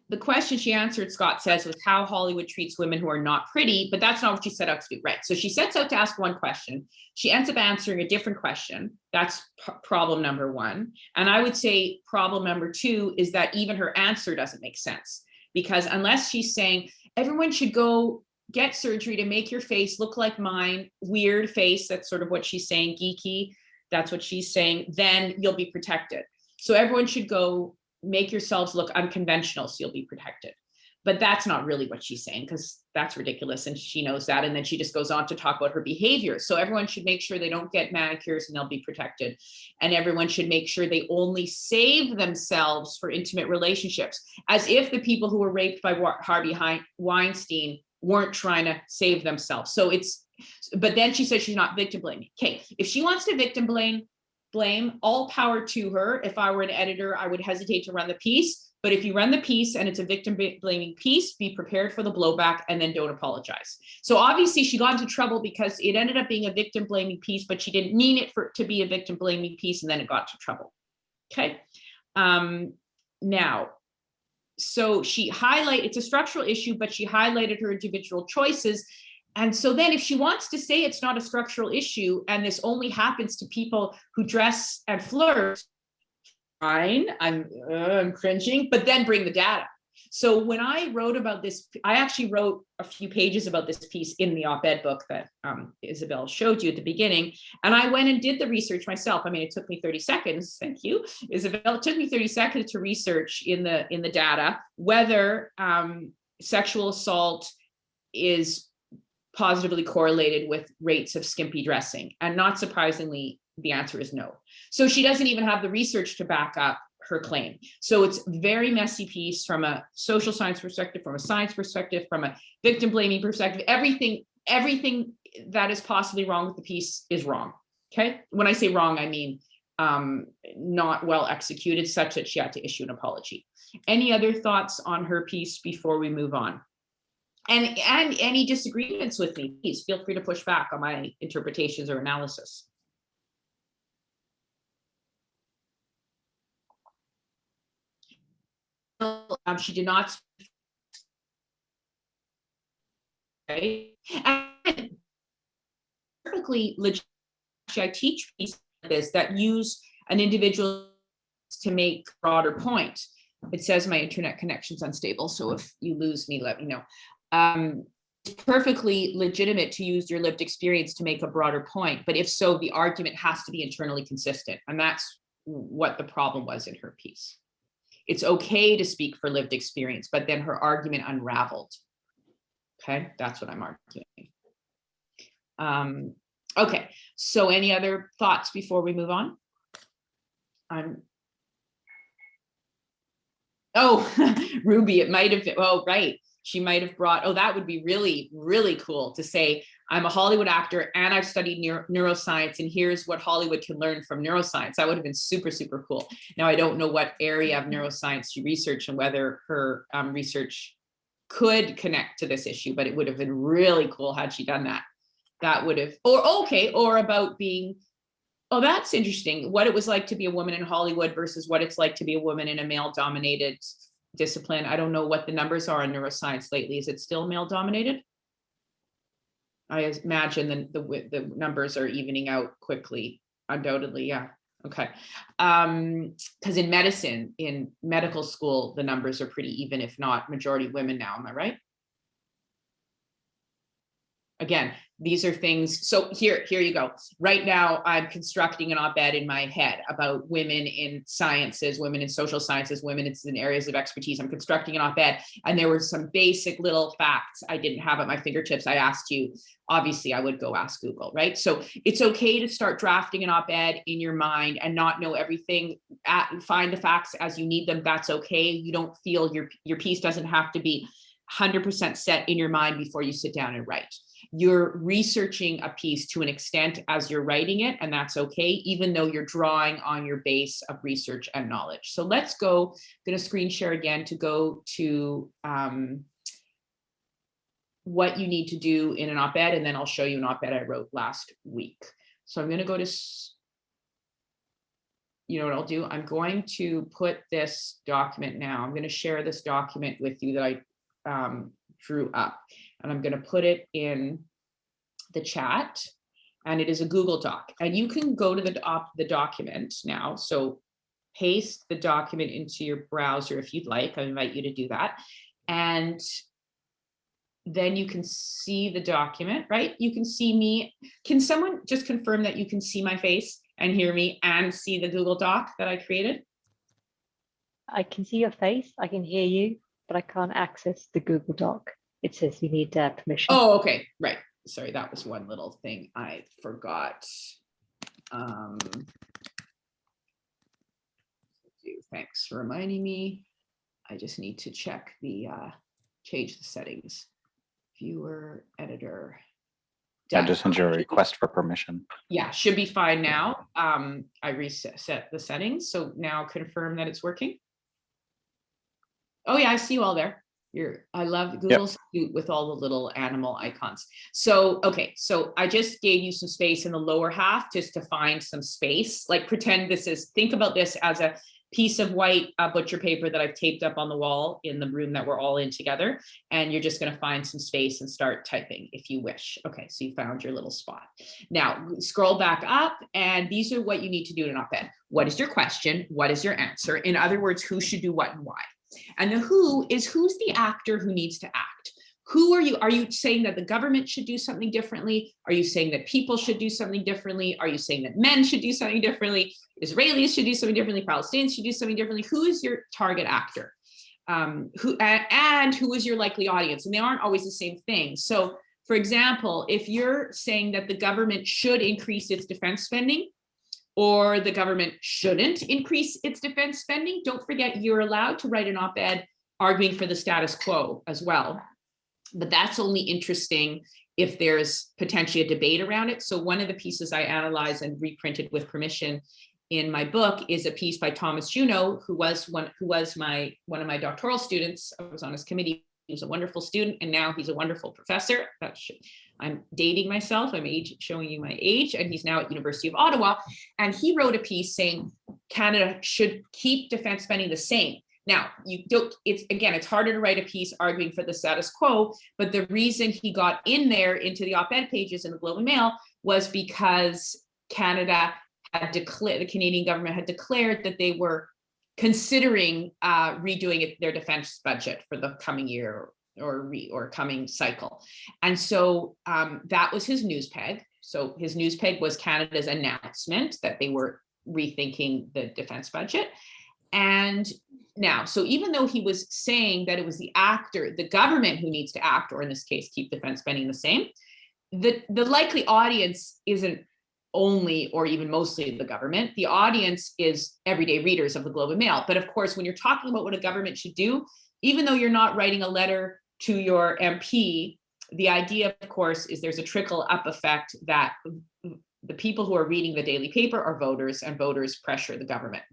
Speaker 2: the question she answered, Scott says, was how Hollywood treats women who are not pretty, but that's not what she set out to do, right? So she sets out to ask one question. She ends up answering a different question. That's problem number one. And I would say problem number two is that even her answer doesn't make sense, because unless she's saying everyone should go get surgery to make your face look like mine, weird face, that's sort of what she's saying, geeky, that's what she's saying, then you'll be protected. So everyone should go make yourselves look unconventional so you'll be protected. But that's not really what she's saying, because that's ridiculous, and she knows that. And then she just goes on to talk about her behavior. So everyone should make sure they don't get manicures and they'll be protected. And everyone should make sure they only save themselves for intimate relationships, as if the people who were raped by Harvey Weinstein weren't trying to save themselves. So but then she says she's not victim blaming. Okay, if she wants to victim blame, all power to her. If I were an editor, I would hesitate to run the piece. But if you run the piece and it's a victim blaming piece, be prepared for the blowback and then don't apologize. So obviously she got into trouble because it ended up being a victim blaming piece, but she didn't mean it to be a victim blaming piece, and then it got into trouble. Okay. Now, so it's a structural issue, but she highlighted her individual choices. And so then if she wants to say it's not a structural issue and this only happens to people who dress and flirt, fine, I'm cringing, but then bring the data. So when I wrote about this, I actually wrote a few pages about this piece in the op-ed book that Isabel showed you at the beginning. And I went and did the research myself. I mean, it took me 30 seconds. Thank you, Isabel. It took me 30 seconds to research in the data whether sexual assault is positively correlated with rates of skimpy dressing. And not surprisingly, the answer is no. So she doesn't even have the research to back up her claim. So it's a very messy piece from a social science perspective, from a science perspective, from a victim blaming perspective. Everything that is possibly wrong with the piece is wrong. Okay. When I say wrong, I mean not well executed, such that she had to issue an apology. Any other thoughts on her piece before we move on? And any disagreements with me, please feel free to push back on my interpretations or analysis. she did not. Right? And perfectly legit. I teach pieces like this that use an individual to make a broader point. It says my internet connection's unstable, so if you lose me, let me know. It's perfectly legitimate to use your lived experience to make a broader point, but if so, the argument has to be internally consistent, and that's what the problem was in her piece. It's okay to speak for lived experience, but then her argument unraveled. Okay, that's what I'm arguing. Okay, so any other thoughts before we move on? Ruby, it might have been, oh, right. She might have brought, oh, that would be really, really cool to say, I'm a Hollywood actor and I've studied neuroscience, and here's what Hollywood can learn from neuroscience. That would have been super, super cool. Now, I don't know what area of neuroscience she researched and whether her research could connect to this issue, but it would have been really cool had she done that. That would have, or about being, oh, that's interesting, what it was like to be a woman in Hollywood versus what it's like to be a woman in a male-dominated discipline. I don't know what the numbers are in neuroscience lately. Is it still male-dominated? I imagine the numbers are evening out quickly, undoubtedly, yeah. Okay, because in medicine, in medical school, the numbers are pretty even, if not majority women now, am I right? Again, these are things, so here you go. Right now, I'm constructing an op-ed in my head about women in sciences, women in social sciences, women in areas of expertise. I'm constructing an op-ed, and there were some basic little facts I didn't have at my fingertips. I asked you, obviously I would go ask Google, right? So it's okay to start drafting an op-ed in your mind and not know everything, find the facts as you need them, that's okay. You don't feel your piece doesn't have to be 100% set in your mind before you sit down and write. You're researching a piece to an extent as you're writing it, and that's okay, even though you're drawing on your base of research and knowledge. So let's go, I'm going to screen share again to go to what you need to do in an op-ed, and then I'll show you an op-ed I wrote last week. So I'm going to go to, you know what I'll do? I'm going to put this document now. I'm going to share this document with you that I drew up, and I'm going to put it in the chat, and it is a Google Doc, and you can go to the document now. So paste the document into your browser if you'd like. I invite you to do that, and then you can see the document, right? You can see me. Can someone just confirm that you can see my face and hear me and see the Google Doc that I created?
Speaker 8: I can see your face, I can hear you, but I can't access the Google Doc. It says you need permission.
Speaker 2: Oh, okay, right. Sorry, that was one little thing I forgot. Thanks for reminding me. I just need to check the, change the settings. Viewer, editor.
Speaker 6: I just sent you a request for permission.
Speaker 2: Yeah, should be fine now. I reset the settings, so now confirm that it's working. Oh yeah, I see you all there. I love Google Suite with all the little animal icons. So, okay, so I just gave you some space in the lower half just to find some space. Like pretend think about this as a piece of white butcher paper that I've taped up on the wall in the room that we're all in together. And you're just gonna find some space and start typing if you wish. Okay, so you found your little spot. Now, scroll back up, and these are what you need to do in an op-ed. What is your question? What is your answer? In other words, who should do what and why? And the who is who's the actor who needs to act. Who are you? Are you saying that the government should do something differently? Are you saying that people should do something differently? Are you saying that men should do something differently? Israelis should do something differently? Palestinians should do something differently? Who is your target actor? Who is your likely audience? And they aren't always the same thing. So, for example, if you're saying that the government should increase its defense spending, or the government shouldn't increase its defense spending, don't forget you're allowed to write an op-ed arguing for the status quo as well. But that's only interesting if there's potentially a debate around it. So one of the pieces I analyzed and reprinted with permission in my book is a piece by Thomas Juneau, who was one of my doctoral students. I was on his committee. He was a wonderful student, and now he's a wonderful professor. I'm dating myself, showing you my age, and he's now at University of Ottawa. And he wrote a piece saying Canada should keep defense spending the same. Now, you don't, it's harder to write a piece arguing for the status quo, but the reason he got in there into the op-ed pages in the Globe and Mail was because Canada had declared, the Canadian government had declared that they were considering redoing their defense budget for the coming year or coming cycle. And so that was his news peg. So his news peg was Canada's announcement that they were rethinking the defense budget. And now, so even though he was saying that it was the government who needs to act, or in this case, keep defense spending the same, the likely audience isn't only or even mostly the government. The audience is everyday readers of the Globe and Mail. But of course, when you're talking about what a government should do, even though you're not writing a letter to your MP, the idea, of course, is there's a trickle up effect that the people who are reading the daily paper are voters, and voters pressure the government,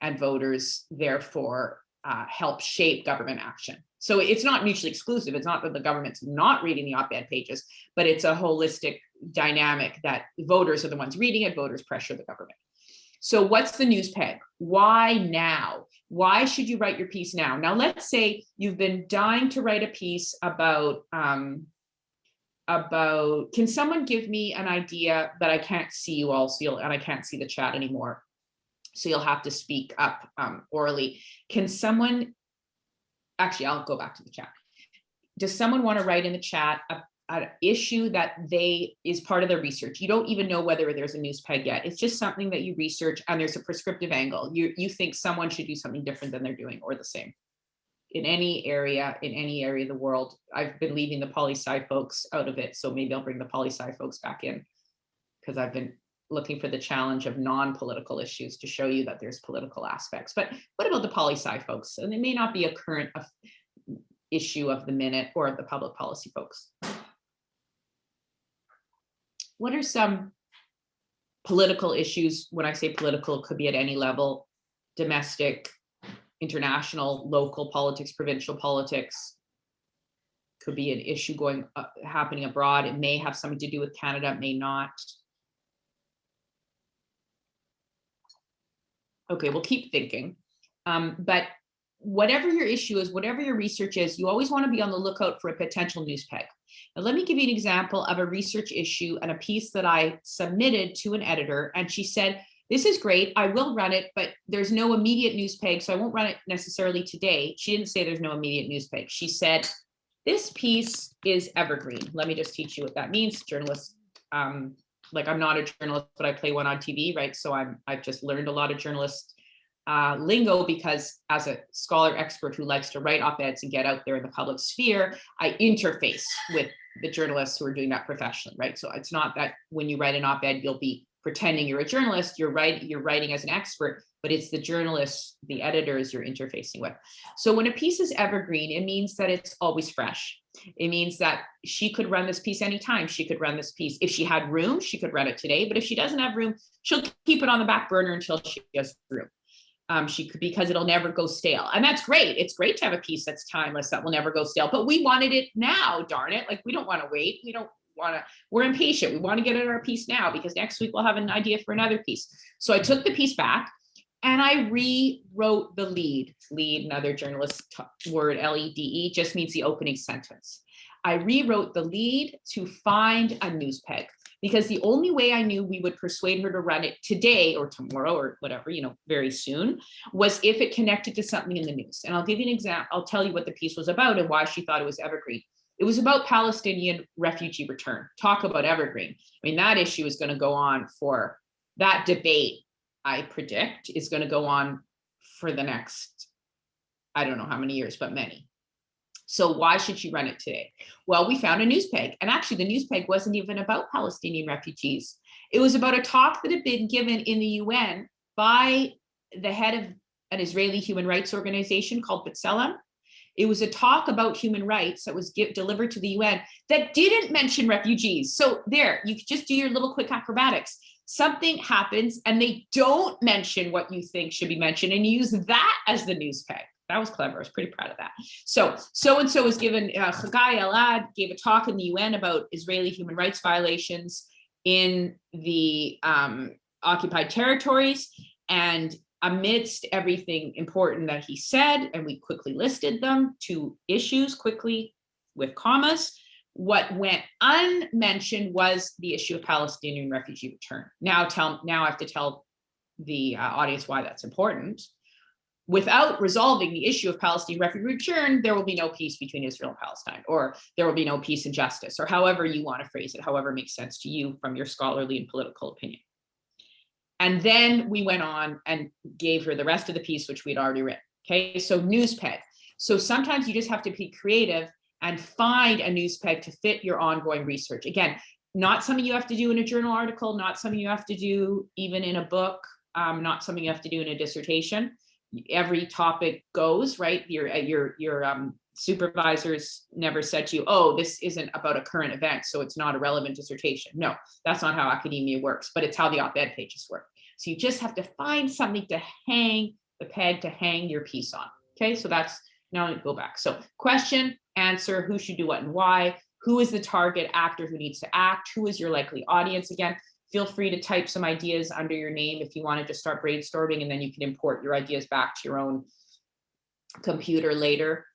Speaker 2: and voters therefore help shape government action. So it's not mutually exclusive. It's not that the government's not reading the op-ed pages, but it's a holistic dynamic that voters are the ones reading it, voters pressure the government. So what's the news peg? Why now? Why should you write your piece now? Now, let's say you've been dying to write a piece about, can someone give me an idea that I can't see you all, and I can't see the chat anymore. So you'll have to speak up orally. Can someone, actually, I'll go back to the chat. Does someone want to write in the chat an issue that is part of their research? You don't even know whether there's a news peg yet. It's just something that you research, and there's a prescriptive angle. You think someone should do something different than they're doing, or the same. In any area of the world. I've been leaving the poli-sci folks out of it, so maybe I'll bring the poli-sci folks back in, because I've been looking for the challenge of non-political issues to show you that there's political aspects. But what about the poli-sci folks? And it may not be a current issue of the minute or of the public policy folks. What are some political issues? When I say political, it could be at any level: domestic, international, local politics, provincial politics. Could be an issue happening abroad. It may have something to do with Canada, it may not. Okay, we'll keep thinking. But whatever your issue is, whatever your research is, you always want to be on the lookout for a potential news peg. Now, let me give you an example of a research issue and a piece that I submitted to an editor, and she said, "This is great, I will run it, but there's no immediate news peg, so I won't run it necessarily today." She didn't say there's no immediate news peg. She said, "This piece is evergreen." Let me just teach you what that means. Journalists, like, I'm not a journalist, but I play one on TV, right? So I've just learned a lot of journalist lingo, because as a scholar expert who likes to write op-eds and get out there in the public sphere, I interface with the journalists who are doing that professionally, right? So it's not that when you write an op-ed, you'll be pretending you're a journalist, you're writing as an expert, but it's the journalists, the editors you're interfacing with. So when a piece is evergreen, it means that it's always fresh. It means that she could run this piece anytime. She could run this piece. If she had room, she could run it today, but if she doesn't have room, she'll keep it on the back burner until she has room. She could, because it'll never go stale. And that's great. It's great to have a piece that's timeless, that will never go stale, but we wanted it now, darn it. Like, we don't want to wait. We're impatient. We want to get at our piece now, because next week we'll have an idea for another piece. So I took the piece back and I rewrote the lead. Lead, another journalist word, LEDE, just means the opening sentence. I rewrote the lead to find a news peg, because the only way I knew we would persuade her to run it today or tomorrow or whatever, very soon, was if it connected to something in the news. And I'll give you an example. I'll tell you what the piece was about and why she thought it was evergreen. It was about Palestinian refugee return. Talk about evergreen. I mean, that issue is going to go on for, that debate, I predict, is going to go on for the next, I don't know how many years, but many. So why should she run it today? Well, we found a news peg. And actually, the news peg wasn't even about Palestinian refugees. It was about a talk that had been given in the UN by the head of an Israeli human rights organization called B'Tselem. It was a talk about human rights that was delivered to the UN that didn't mention refugees. So there, you could just do your little quick acrobatics. Something happens and they don't mention what you think should be mentioned, and you use that as the news peg. That was clever. I was pretty proud of that. So-and-so was given, Chagai Elad gave a talk in the UN about Israeli human rights violations in the occupied territories. And amidst everything important that he said, and we quickly listed them, 2 issues quickly with commas, what went unmentioned was the issue of Palestinian refugee return. Now I have to tell the audience why that's important. Without resolving the issue of Palestinian refugee return, there will be no peace between Israel and Palestine, or there will be no peace and justice, or however you want to phrase it, however makes sense to you from your scholarly and political opinion. And then we went on and gave her the rest of the piece, which we'd already written. Okay, so news peg. So sometimes you just have to be creative and find a news peg to fit your ongoing research. Again, not something you have to do in a journal article, not something you have to do even in a book, not something you have to do in a dissertation. Every topic goes, right? Your supervisors never said to you, oh, this isn't about a current event, so it's not a relevant dissertation. No, that's not how academia works, but it's how the op-ed pages work. So you just have to find something to hang the peg to hang your piece on. Okay, so that's, now go back. So question, answer, who should do what and why, who is the target actor who needs to act, who is your likely audience. Again, feel free to type some ideas under your name if you wanted to start brainstorming, and then you can import your ideas back to your own computer later.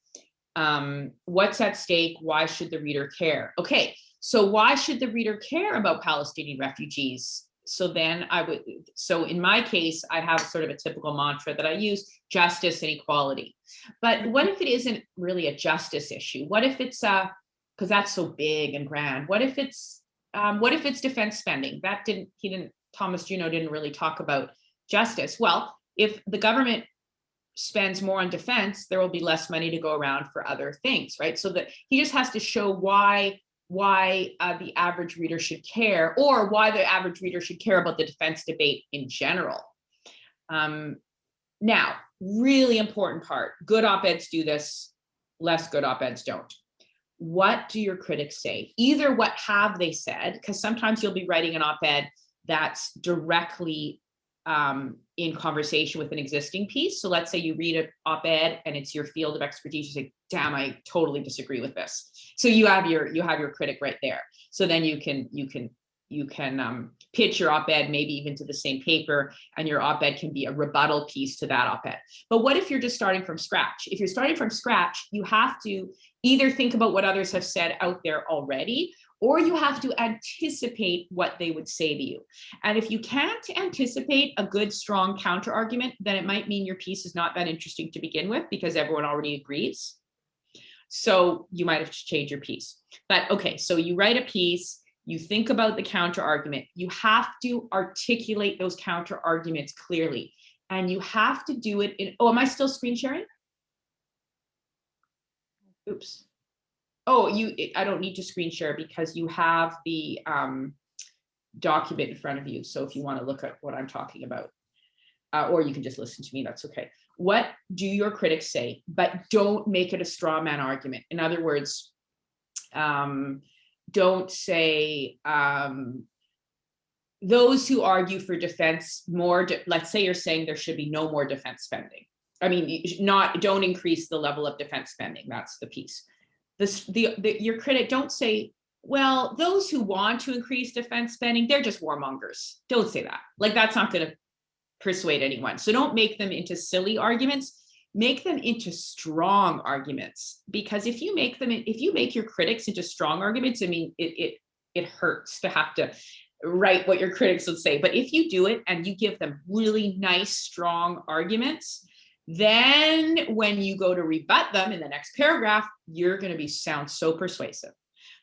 Speaker 2: What's at stake? Why should the reader care? Okay, so why should the reader care about Palestinian refugees? So then so in my case, I have sort of a typical mantra that I use: justice and equality. But what if it isn't really a justice issue? What if it's because that's so big and grand. What if it's defense spending? Thomas Juneau didn't really talk about justice. Well, if the government spends more on defense, there will be less money to go around for other things, right? So that he just has to show why the average reader should care, or why the average reader should care about the defense debate in general. Now, really important part, good op-eds do this, less good op-eds don't. What do your critics say? Either what have they said, because sometimes you'll be writing an op-ed that's directly in conversation with an existing piece. So let's say you read an op-ed and it's your field of expertise. You say, damn, I totally disagree with this. So you have your critic right there. So then you can pitch your op-ed maybe even to the same paper, and your op-ed can be a rebuttal piece to that op-ed. But what if you're just starting from scratch? If you're starting from scratch, you have to either think about what others have said out there already, or you have to anticipate what they would say to you. And if you can't anticipate a good, strong counter argument, then it might mean your piece is not that interesting to begin with, because everyone already agrees. So you might have to change your piece. But okay, so you write a piece, you think about the counter argument, you have to articulate those counter arguments clearly, and you have to do it in, oh, am I still screen sharing? Oops. Oh, I don't need to screen share because you have the document in front of you. So if you want to look at what I'm talking about, or you can just listen to me, that's okay. What do your critics say? But don't make it a straw man argument. In other words, don't say those who argue for defense more, let's say you're saying there should be no more defense spending. I mean, don't increase the level of defense spending. That's the piece. Your critic, don't say, well, those who want to increase defense spending, they're just warmongers. Don't say that. Like, that's not going to persuade anyone. So don't make them into silly arguments. Make them into strong arguments, because if you make your critics into strong arguments, I mean, it hurts to have to write what your critics would say. But if you do it and you give them really nice, strong arguments, then when you go to rebut them in the next paragraph, you're going to sound so persuasive.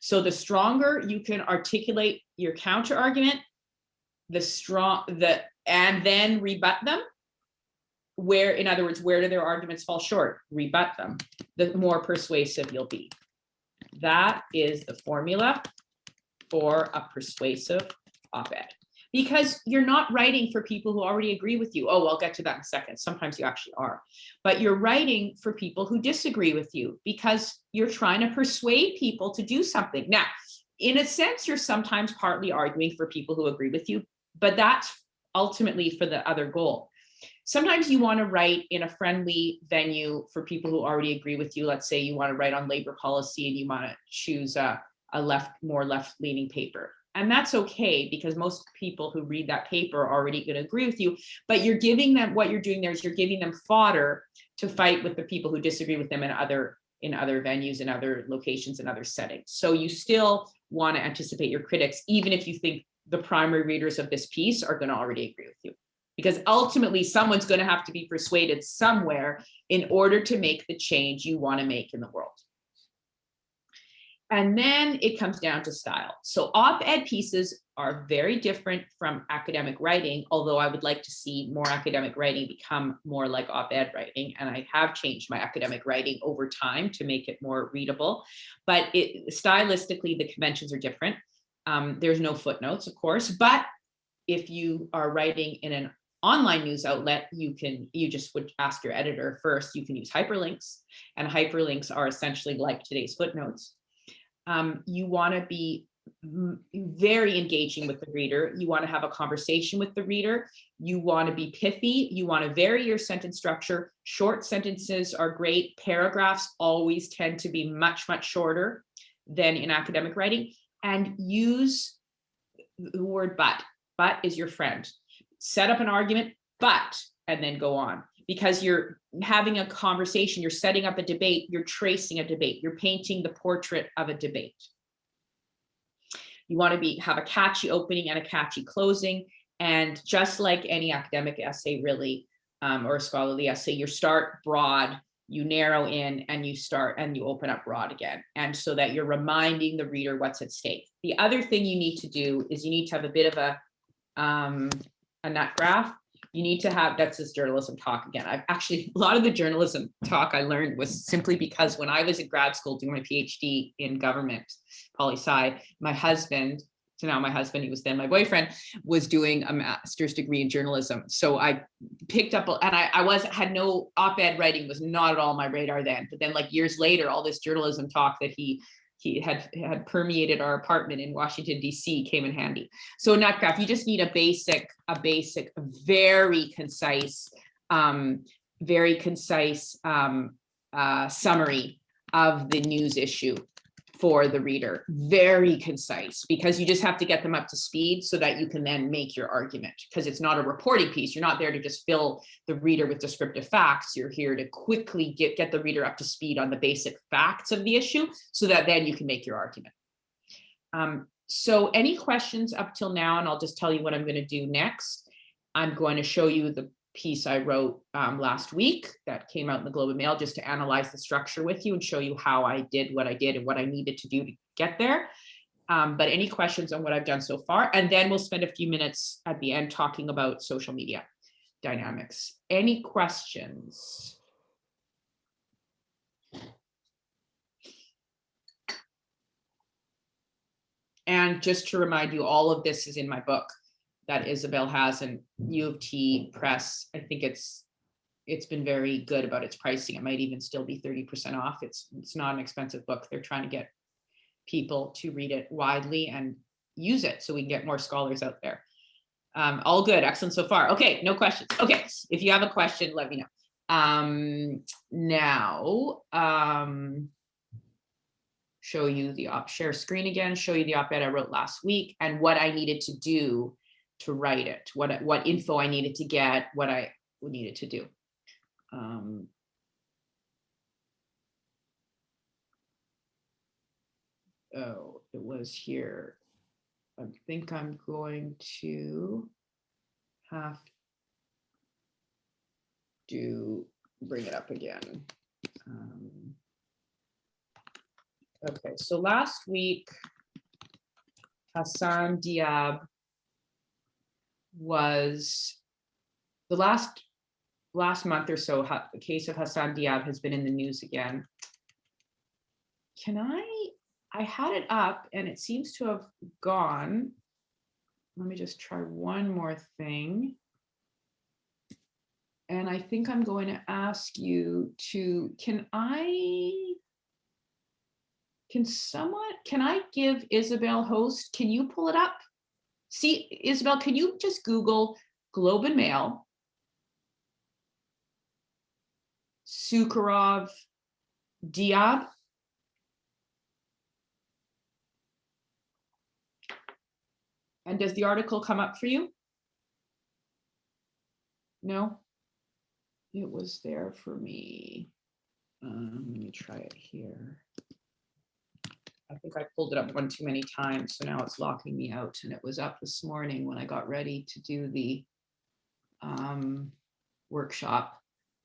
Speaker 2: So the stronger you can articulate your counter argument, and then rebut them, in other words, where do their arguments fall short? Rebut them, the more persuasive you'll be. That is the formula for a persuasive op-ed. Because you're not writing for people who already agree with you. Oh, I'll get to that in a second. Sometimes you actually are. But you're writing for people who disagree with you, because you're trying to persuade people to do something. Now, in a sense, you're sometimes partly arguing for people who agree with you, but that's ultimately for the other goal. Sometimes you want to write in a friendly venue for people who already agree with you. Let's say you want to write on labor policy and you want to choose a more left-leaning paper. And that's okay, because most people who read that paper are already going to agree with you, but you're giving them, what you're doing there is you're giving them fodder to fight with the people who disagree with them in other venues, in other locations, in other settings. So you still want to anticipate your critics, even if you think the primary readers of this piece are going to already agree with you. Because ultimately someone's going to have to be persuaded somewhere in order to make the change you want to make in the world. And then it comes down to style. So op-ed pieces are very different from academic writing, although I would like to see more academic writing become more like op-ed writing. And I have changed my academic writing over time to make it more readable. But stylistically, the conventions are different. There's no footnotes, of course, but if you are writing in an online news outlet, you just would ask your editor first. You can use hyperlinks, and hyperlinks are essentially like today's footnotes. You want to be very engaging with the reader. You want to have a conversation with the reader. You want to be pithy. You want to vary your sentence structure. Short sentences are great. Paragraphs always tend to be much, much shorter than in academic writing. And use the word but. But is your friend. Set up an argument, but, and then go on. Because you're having a conversation, you're setting up a debate, you're tracing a debate, you're painting the portrait of a debate. You want to have a catchy opening and a catchy closing. And just like any academic essay, really, or a scholarly essay, you start broad, you narrow in, and you open up broad again. And so that you're reminding the reader what's at stake. The other thing you need to do is you need to have a bit of a nut graph. You need to have, that's this journalism talk again. I've actually, a lot of the journalism talk I learned was simply because when I was in grad school doing my PhD in government, poli-sci, my husband, so now my husband, he was then my boyfriend, was doing a master's degree in journalism. So I picked up, and I had no op-ed writing, was not at all my radar then. But then like years later, all this journalism talk that he had permeated our apartment in Washington, D.C. came in handy. So nut graph, you just need a basic, very concise summary of the news issue for the reader. Very concise, because you just have to get them up to speed so that you can then make your argument, because it's not a reporting piece. You're not there to just fill the reader with descriptive facts. You're here to quickly get the reader up to speed on the basic facts of the issue so that then you can make your argument. So any questions up till now, and I'll just tell you what I'm going to do next. I'm going to show you the piece I wrote last week that came out in the Globe and Mail, just to analyze the structure with you and show you how I did what I did and what I needed to do to get there. But any questions on what I've done so far? And then we'll spend a few minutes at the end talking about social media dynamics. Any questions? And just to remind you, all of this is in my book that Isabel has, and U of T Press. I think it's been very good about its pricing. It might even still be 30% off. It's not an expensive book. They're trying to get people to read it widely and use it so we can get more scholars out there. All good, excellent so far. Okay, no questions. Okay, if you have a question, let me know. Show you the share screen again, show you the op-ed I wrote last week and what I needed to do to write it, what info I needed to get, what I needed to do. Oh, it was here. I think I'm going to have to bring it up again. Okay, so last week, Hassan Diab was the last month or so. The case of Hassan Diab has been in the news again. I had it up and it seems to have gone. Let me just try one more thing. And I think I'm going to ask you to, can I give Isabel host? Can you pull it up? See, Isabel, can you just Google Globe and Mail, Sukharov, Diab? And does the article come up for you? No? It was there for me. Let me try it here. I think I pulled it up one too many times, so now it's locking me out. And it was up this morning when I got ready to do the workshop,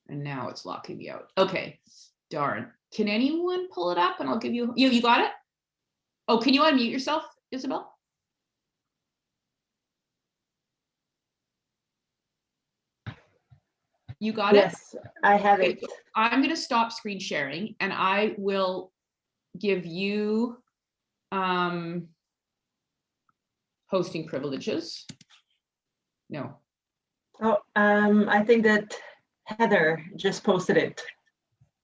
Speaker 2: and now it's locking me out. Okay, darn. Can anyone pull it up and I'll give you, you got it? Oh, can you unmute yourself, Isabel? You got it?
Speaker 1: Yes, I have
Speaker 2: Okay,
Speaker 1: it.
Speaker 2: so I'm going to stop screen sharing and I will give you hosting privileges. No.
Speaker 1: Oh, I think that Heather just posted it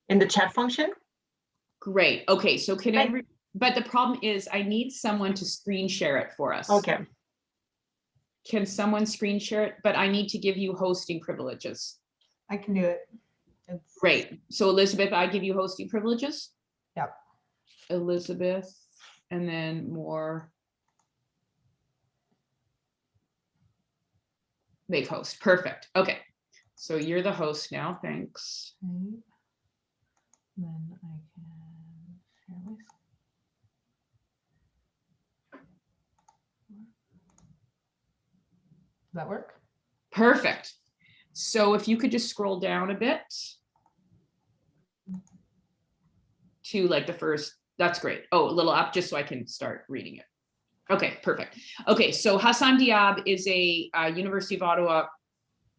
Speaker 1: in the chat function.
Speaker 2: Great. Okay, so can but the problem is I need someone to screen share it for us.
Speaker 1: Okay.
Speaker 2: Can someone screen share it? But I need to give you hosting privileges.
Speaker 9: I can do it.
Speaker 2: Great. So Elizabeth, I give you hosting privileges?
Speaker 9: Yep.
Speaker 2: Elizabeth, and then more. Make host. Perfect. Okay. So you're the host now. Thanks.
Speaker 9: Okay. Then I can share my. Does that work?
Speaker 2: Perfect. So if you could just scroll down a bit to like the first, that's great. Oh, a little up just so I can start reading it. Okay, perfect. Okay, so Hassan Diab is a University of Ottawa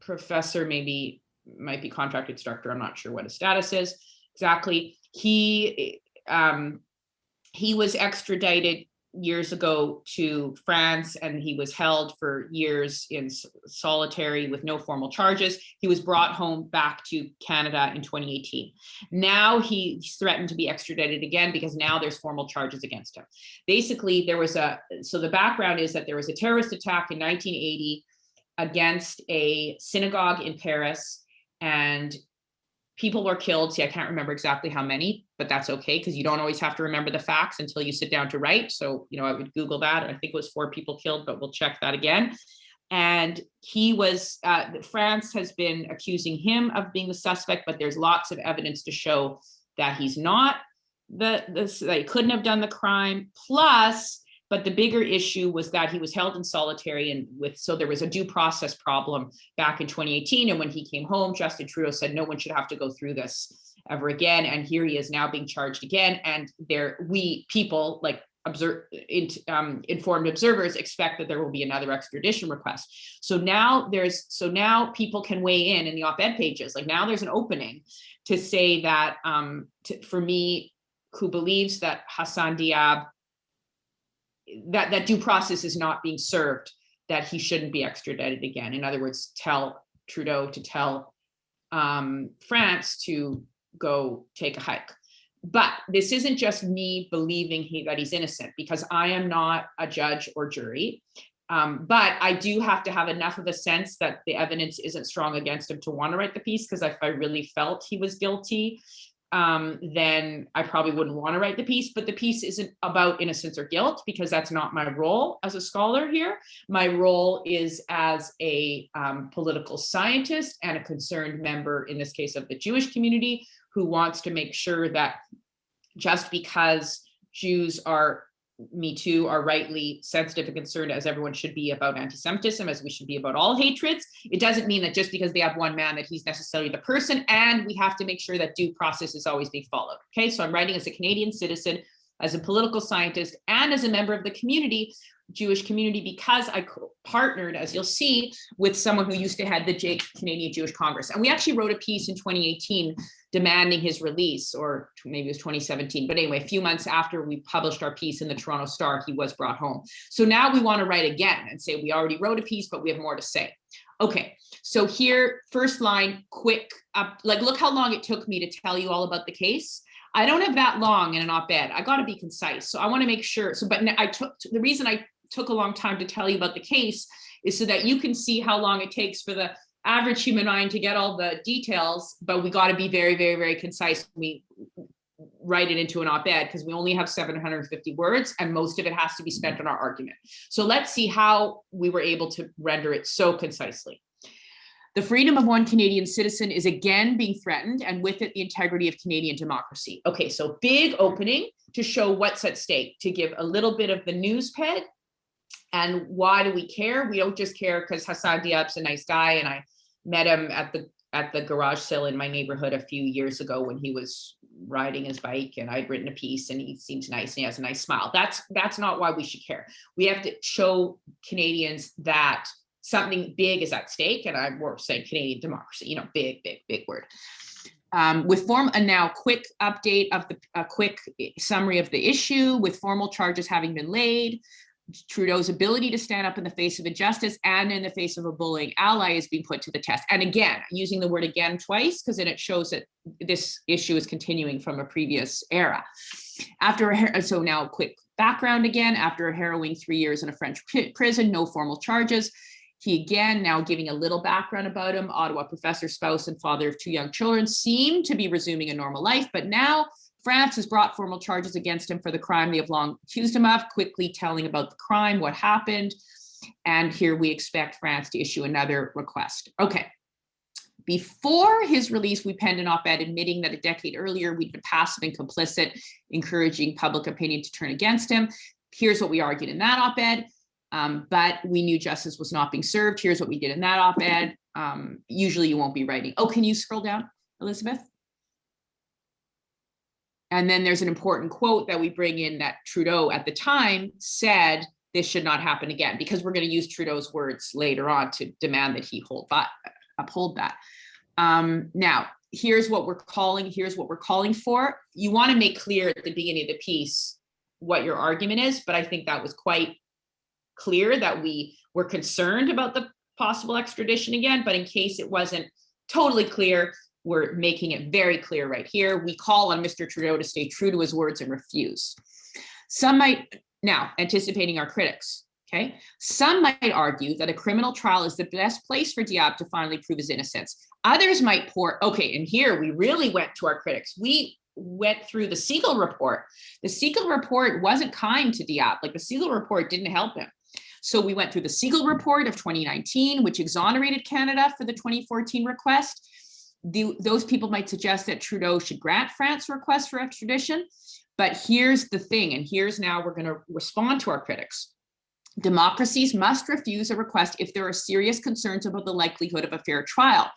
Speaker 2: professor, might be contract instructor. I'm not sure what his status is exactly. He was extradited years ago to France, and he was held for years in solitary with no formal charges. He was brought home back to Canada in 2018. Now he's threatened to be extradited again because now there's formal charges against him. Basically, so the background is that there was a terrorist attack in 1980 against a synagogue in Paris, and people were killed. See, I can't remember exactly how many, but that's okay, because you don't always have to remember the facts until you sit down to write. So, I would Google that. I think it was 4 people killed, but we'll check that again. And he was, France has been accusing him of being the suspect, but there's lots of evidence to show that he's not, that he couldn't have done the crime. Plus, but the bigger issue was that he was held in solitary, and so there was a due process problem back in 2018. And when he came home, Justin Trudeau said no one should have to go through this ever again. And here he is now being charged again. And we people like informed observers expect that there will be another extradition request. So now people can weigh in the op-ed pages. Like now there's an opening to say that for me, who believes that Hassan Diab, that due process is not being served, that he shouldn't be extradited again. In other words, tell Trudeau to tell France to go take a hike. But this isn't just me believing that he's innocent, because I am not a judge or jury. But I do have to have enough of a sense that the evidence isn't strong against him to want to write the piece, because if I really felt he was guilty, then I probably wouldn't want to write the piece. But the piece isn't about innocence or guilt, because that's not my role as a scholar here. My role is as a political scientist and a concerned member, in this case, of the Jewish community, who wants to make sure that just because Jews are, me too, are rightly sensitive and concerned, as everyone should be, about anti-Semitism, as we should be about all hatreds, it doesn't mean that just because they have one man that he's necessarily the person. And we have to make sure that due process is always being followed. Okay, so I'm writing as a Canadian citizen, as a political scientist, and as a member of the community, Jewish community, because I partnered, as you'll see, with someone who used to head the Canadian Jewish Congress. And we actually wrote a piece in 2018 demanding his release, or maybe it was 2017. But anyway, a few months after we published our piece in the Toronto Star, he was brought home. So now we want to write again and say, we already wrote a piece, but we have more to say. Okay, so here, first line, quick, like look how long it took me to tell you all about the case. I don't have that long in an op-ed. I got to be concise. So I want to make sure. But the reason I took a long time to tell you about the case is so that you can see how long it takes for the average human mind to get all the details, but we got to be very, very, very concise when write it into an op-ed because we only have 750 words and most of it has to be spent on our argument. So let's see how we were able to render it so concisely. The freedom of one Canadian citizen is again being threatened, and with it, the integrity of Canadian democracy. Okay, so big opening to show what's at stake, to give a little bit of the news ped. And why do we care? We don't just care because Hassan Diab's a nice guy, and I met him at the garage sale in my neighborhood a few years ago when he was riding his bike, and I'd written a piece and he seems nice and he has a nice smile. That's not why we should care. We have to show Canadians that something big is at stake, and I'm more saying Canadian democracy, you know, big word. With and now quick update of a quick summary of the issue. With formal charges having been laid, Trudeau's ability to stand up in the face of injustice and in the face of a bullying ally is being put to the test. And again, using the word again twice, because then it shows that this issue is continuing from a previous era. So now quick background again, after a harrowing 3 years in a French prison, no formal charges. He again, now giving a little background about him, Ottawa professor, spouse, and father of 2 young children, seemed to be resuming a normal life, but now France has brought formal charges against him for the crime they have long accused him of, quickly telling about the crime, what happened. And here we expect France to issue another request. Okay. Before his release, we penned an op-ed admitting that a decade earlier, we'd been passive and complicit, encouraging public opinion to turn against him. Here's what we argued in that op-ed. But we knew justice was not being served. Here's what we did in that op-ed. Usually you won't be writing. Oh, can you scroll down, Elizabeth? And then there's an important quote that we bring in that Trudeau at the time said, this should not happen again, because we're going to use Trudeau's words later on to demand that he uphold that. Now, here's what we're calling for. You want to make clear at the beginning of the piece what your argument is, but I think that was quite clear that we were concerned about the possible extradition again, but in case it wasn't totally clear, we're making it very clear right here. We call on Mr. Trudeau to stay true to his words and refuse. Some might, now anticipating our critics, okay? Some might argue that a criminal trial is the best place for Diab to finally prove his innocence. Others might okay, and here we really went to our critics. We went through the Siegel report. The Siegel report wasn't kind to Diab, like the Siegel report didn't help him. So we went through the Siegel report of 2019, which exonerated Canada for the 2014 request. Those people might suggest that Trudeau should grant France's request for extradition. But here's the thing, and here's now we're going to respond to our critics. Democracies must refuse a request if there are serious concerns about the likelihood of a fair trial.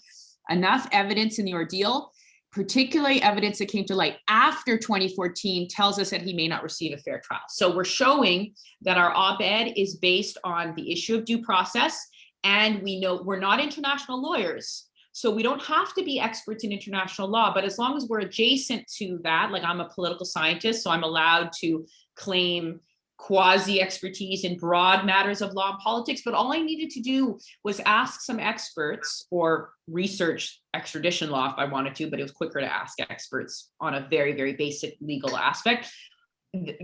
Speaker 2: Enough evidence in the ordeal, particularly evidence that came to light after 2014, tells us that he may not receive a fair trial. So we're showing that our op-ed is based on the issue of due process, and we know we're not international lawyers. So we don't have to be experts in international law, but as long as we're adjacent to that, like I'm a political scientist, so I'm allowed to claim quasi-expertise in broad matters of law and politics, but all I needed to do was ask some experts or research extradition law if I wanted to, but it was quicker to ask experts on a very, very basic legal aspect.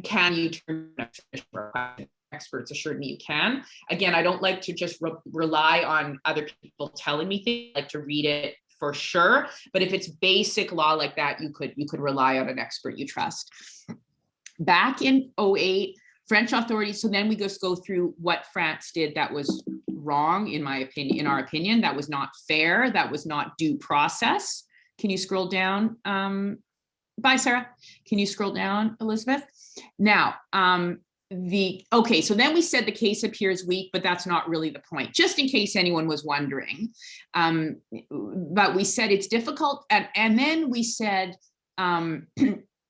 Speaker 2: Can you turn an extradition request? Experts assured me you can. Again, I don't like to just rely on other people telling me things. I like to read it for sure. But if it's basic law like that, you could rely on an expert you trust. Back in 2008, French authorities, so then we just go through what France did that was wrong, in my opinion, in our opinion, that was not fair, that was not due process. Can you scroll down? Bye, Sarah. Can you scroll down, Elizabeth? Now, okay, so then we said the case appears weak, but that's not really the point, just in case anyone was wondering. But we said it's difficult, and then we said,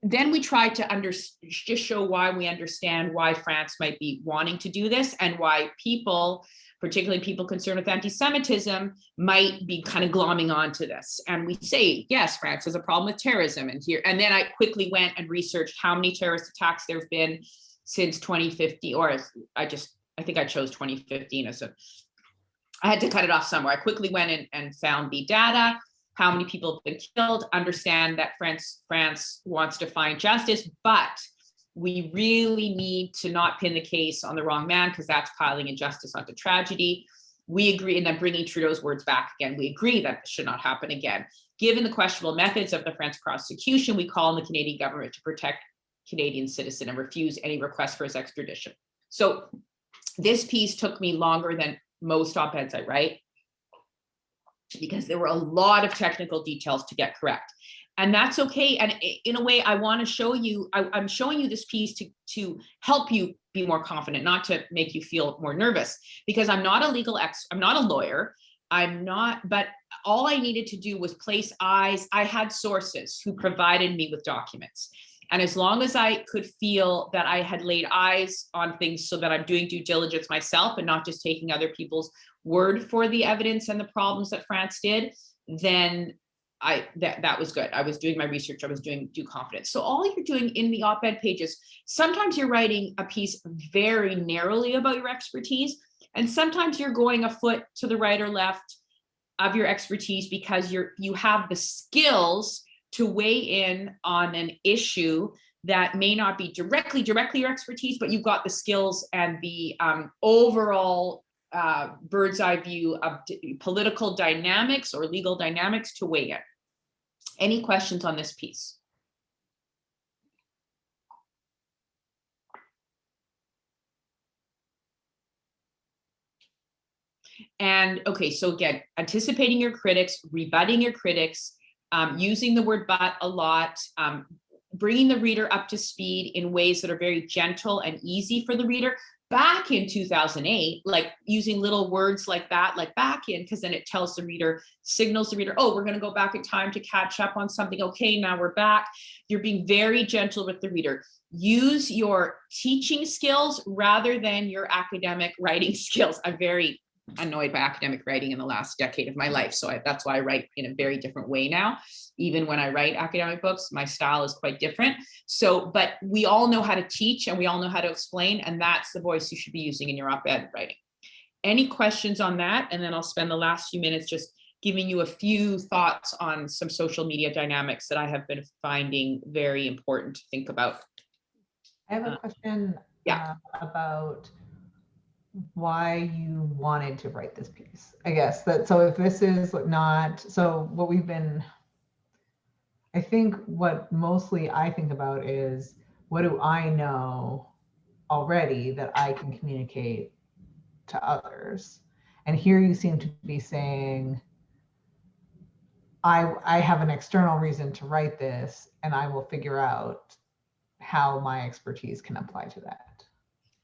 Speaker 2: then we tried to just show why we understand why France might be wanting to do this, and why people, particularly people concerned with anti-Semitism, might be kind of glomming onto this. And we say, yes, France has a problem with terrorism, and then I quickly went and researched how many terrorist attacks there have been since 2015, or I think I chose 2015 as I had to cut it off somewhere. I quickly went and found the data, how many people have been killed, understand that France wants to find justice, but we really need to not pin the case on the wrong man, because that's piling injustice onto tragedy. We agree, and then bringing Trudeau's words back again, we agree that this should not happen again. Given the questionable methods of the French prosecution, we call on the Canadian government to protect Canadian citizen and refuse any request for his extradition. So this piece took me longer than most op-eds I write, because there were a lot of technical details to get correct. And that's okay. And in a way, I want to show you, I'm showing you this piece to help you be more confident, not to make you feel more nervous, because I'm not a legal I'm not a lawyer. I'm not, but all I needed to do was place eyes. I had sources who provided me with documents. And as long as I could feel that I had laid eyes on things so that I'm doing due diligence myself and not just taking other people's word for the evidence and the problems that France did, then that was good. I was doing my research. I was doing due confidence. So all you're doing in the op-ed pages, sometimes you're writing a piece very narrowly about your expertise, and sometimes you're going a foot to the right or left of your expertise because you have the skills to weigh in on an issue that may not be directly your expertise, but you've got the skills and the overall bird's eye view of political dynamics or legal dynamics to weigh in. Any questions on this piece? And okay, so again, anticipating your critics, rebutting your critics, using the word but a lot, bringing the reader up to speed in ways that are very gentle and easy for the reader. Back in 2008, like using little words like that, like back in, because then it tells the reader, signals the reader, oh, we're going to go back in time to catch up on something. Okay, now we're back. You're being very gentle with the reader. Use your teaching skills rather than your academic writing skills. I'm very annoyed by academic writing in the last decade of my life. So that's why I write in a very different way now. Even when I write academic books, my style is quite different. So, but we all know how to teach and we all know how to explain, and that's the voice you should be using in your op-ed writing. Any questions on that? And then I'll spend the last few minutes just giving you a few thoughts on some social media dynamics that I have been finding very important to think about.
Speaker 9: I have a question about why you wanted to write this piece. I guess that, so if this is not, so what we've been, I think what mostly I think about is, what do I know already that I can communicate to others? And here you seem to be saying, I have an external reason to write this, and I will figure out how my expertise can apply to that.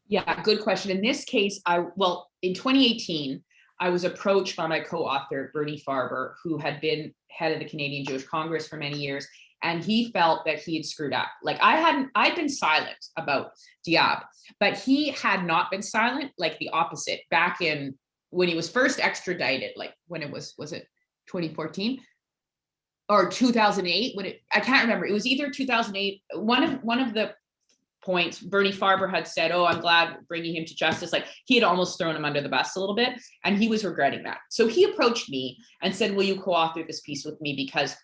Speaker 2: Yeah, good question. In this case, in 2018, I was approached by my co-author, Bernie Farber, who had been head of the Canadian Jewish Congress for many years, and he felt that he had screwed up. Like I'd been silent about Diab, but he had not been silent, like the opposite. Back in when he was first extradited, like when it was it 2014 or 2008? I can't remember. It was either 2008. One of the points Bernie Farber had said, oh, I'm glad bringing him to justice. Like he had almost thrown him under the bus a little bit, and he was regretting that. So he approached me and said, will you co-author this piece with me? Because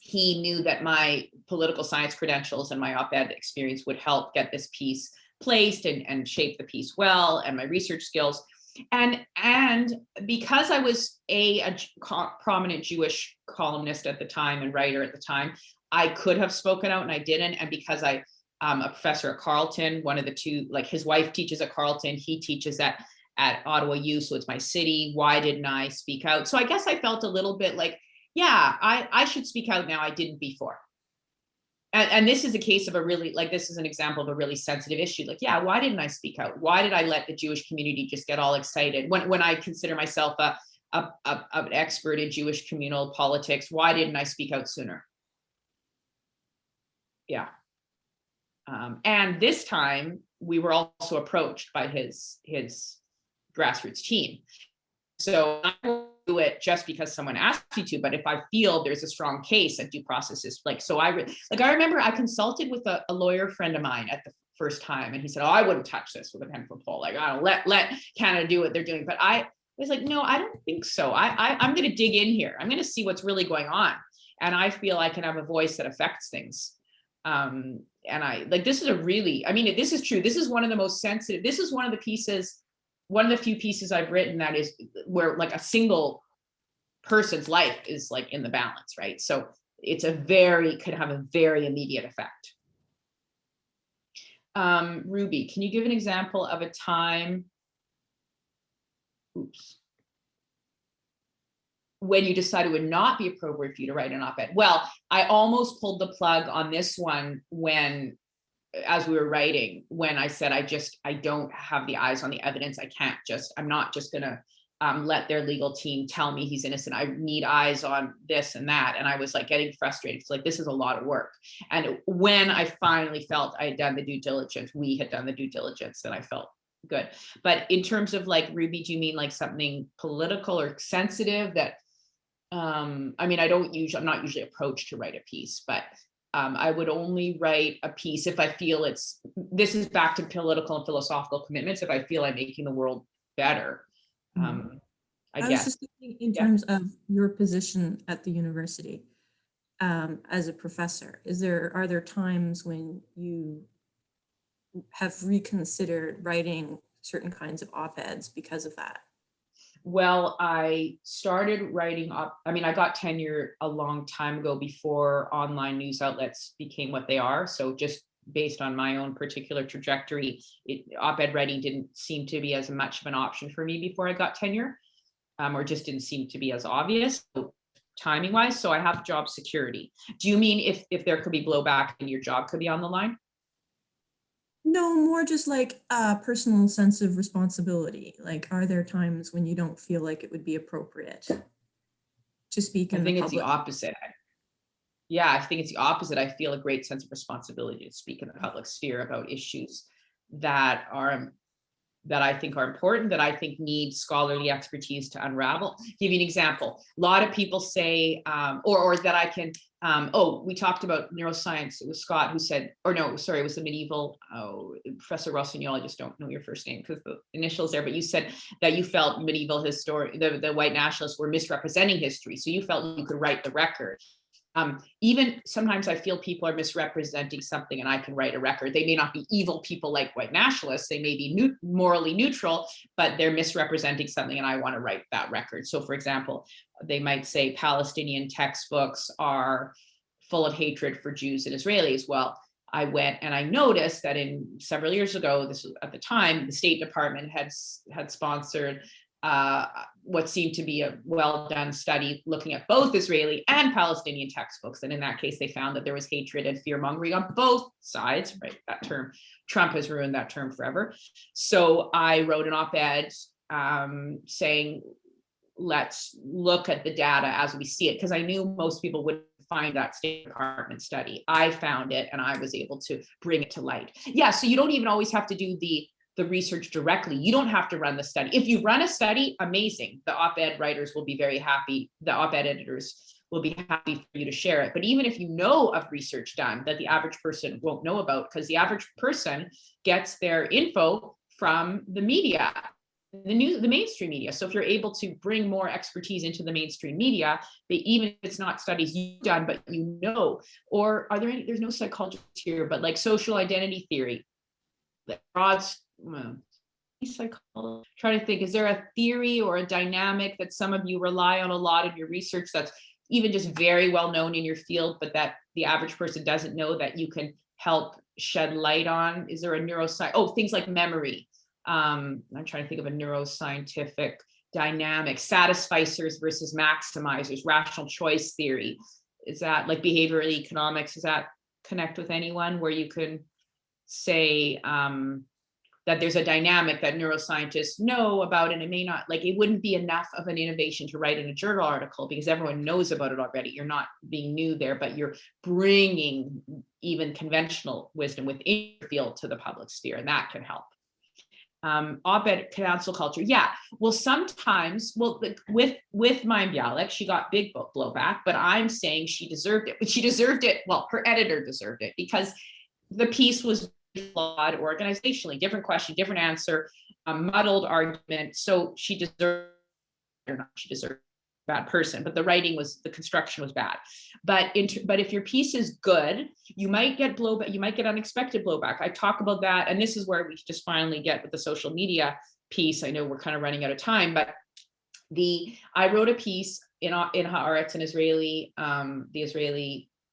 Speaker 2: he knew that my political science credentials and my op-ed experience would help get this piece placed and shape the piece well, and my research skills. And because I was a prominent Jewish columnist at the time and writer at the time, I could have spoken out and I didn't. And because I'm a professor at Carleton, one of the two, like his wife teaches at Carleton, he teaches at Ottawa U, so it's my city. Why didn't I speak out? So I guess I felt a little bit like, yeah, I should speak out now. I didn't before. And this is a case of this is an example of a really sensitive issue. Like, yeah, why didn't I speak out? Why did I let the Jewish community just get all excited? When I consider myself an expert in Jewish communal politics, why didn't I speak out sooner? Yeah. And this time we were also approached by his grassroots team. So I won't do it just because someone asked you to, but if I feel there's a strong case that due process is like, so I remember I consulted with a lawyer friend of mine at the first time, and he said, oh, I wouldn't touch this with a 10-foot pole. Like, I don't let Canada do what they're doing. But I was like, no, I don't think so. I'm going to dig in here. I'm going to see what's really going on. And I feel I can have a voice that affects things. And this is this is true. This is one of the most sensitive. This is one of the pieces one of the few pieces I've written that is where like a single person's life is like in the balance, right? So it's could have a very immediate effect. Ruby, can you give an example of a time, when you decided it would not be appropriate for you to write an op-ed? Well, I almost pulled the plug on this one when, as we were writing, when I said, I don't have the eyes on the evidence. I'm not just gonna let their legal team tell me he's innocent. I need eyes on this and that. And I was like getting frustrated. It's like, this is a lot of work. And when I finally felt I had done the due diligence, we had done the due diligence, then I felt good. But in terms of like, Ruby, do you mean like something political or sensitive that, I mean, I'm not usually approached to write a piece, but I would only write a piece if I feel this is back to political and philosophical commitments, if I feel I'm making the world better. I
Speaker 4: was just thinking in terms of your position at the university as a professor. Are there times when you have reconsidered writing certain kinds of op-eds because of that?
Speaker 2: Well, I started writing I got tenure a long time ago before online news outlets became what they are. So just based on my own particular trajectory, op-ed writing didn't seem to be as much of an option for me before I got tenure, or just didn't seem to be as obvious timing wise. So I have job security. Do you mean if there could be blowback and your job could be on the line?
Speaker 4: No, more just like a personal sense of responsibility. Like, are there times when you don't feel like it would be appropriate to speak in the public?
Speaker 2: I think it's the opposite. Yeah, I think it's the opposite. I feel a great sense of responsibility to speak in the public sphere about issues that I think are important, that I think need scholarly expertise to unravel. Give you an example. A lot of people say, or that I can, we talked about neuroscience. It was Scott who said, or no, sorry, it was the medieval, Professor Rossignol, I just don't know your first name because the initials there, but you said that you felt medieval the white nationalists were misrepresenting history. So you felt you could write the record. Even sometimes I feel people are misrepresenting something and I can write a record. They may not be evil people like white nationalists. They may be morally neutral, but they're misrepresenting something and I want to write that record. So for example, they might say Palestinian textbooks are full of hatred for Jews and Israelis. Well, I went and I noticed that several years ago, this was at the time, the State Department had sponsored what seemed to be a well-done study looking at both Israeli and Palestinian textbooks. And in that case, they found that there was hatred and fear-mongering on both sides, right? That term, Trump has ruined that term forever. So I wrote an op-ed saying, let's look at the data as we see it, because I knew most people wouldn't find that State Department study. I found it and I was able to bring it to light. Yeah, so you don't even always have to do the research directly. You don't have to run the study. If you run a study, amazing. The op-ed writers will be very happy. The op-ed editors will be happy for you to share it. But even if you know of research done that the average person won't know about, because the average person gets their info from the media, the mainstream media. So if you're able to bring more expertise into the mainstream media, even if it's not studies you've done, but you know, or are there there's no psychologists here, but like social identity theory, trying to think, is there a theory or a dynamic that some of you rely on a lot in your research that's even just very well known in your field, but that the average person doesn't know that you can help shed light on? Is there a neuroscience? Oh, things like memory. I'm trying to think of a neuroscientific dynamic, satisficers versus maximizers, rational choice theory. Is that like behavioral economics? Does that connect with anyone where you can say that there's a dynamic that neuroscientists know about, and it may not, like, it wouldn't be enough of an innovation to write in a journal article because everyone knows about it already. You're not being new there, but you're bringing even conventional wisdom within your field to the public sphere, and that can help. Op-ed cancel culture. Yeah, well, sometimes, with Mayim Bialik, she got big blowback, but I'm saying she deserved it. She deserved it. Well, her editor deserved it because the piece was flawed organizationally, different question, different answer, a muddled argument. So she deserved, or not, she deserved a bad person, but the construction was bad. But if your piece is good, you might get blowback, you might get unexpected blowback. I talk about that, and this is where we just finally get with the social media piece. I know we're kind of running out of time, but I wrote a piece in Haaretz, an Israeli,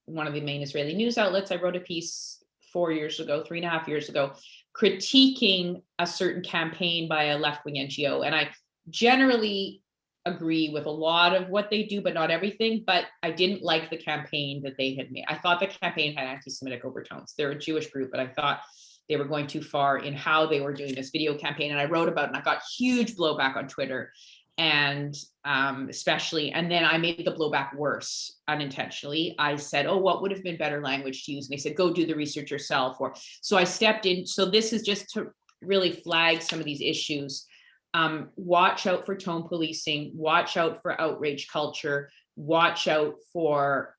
Speaker 2: one of the main Israeli news outlets. I wrote a piece 3.5 years ago, critiquing a certain campaign by a left-wing NGO. And I generally agree with a lot of what they do, but not everything. But I didn't like the campaign that they had made. I thought the campaign had anti-Semitic overtones. They're a Jewish group, but I thought they were going too far in how they were doing this video campaign. And I wrote about it, and I got huge blowback on Twitter. And especially, and then I made the blowback worse unintentionally. I said, oh, what would have been better language to use? And they said, go do the research yourself. So I stepped in. So this is just to really flag some of these issues. Watch out for tone policing, watch out for outrage culture, watch out for,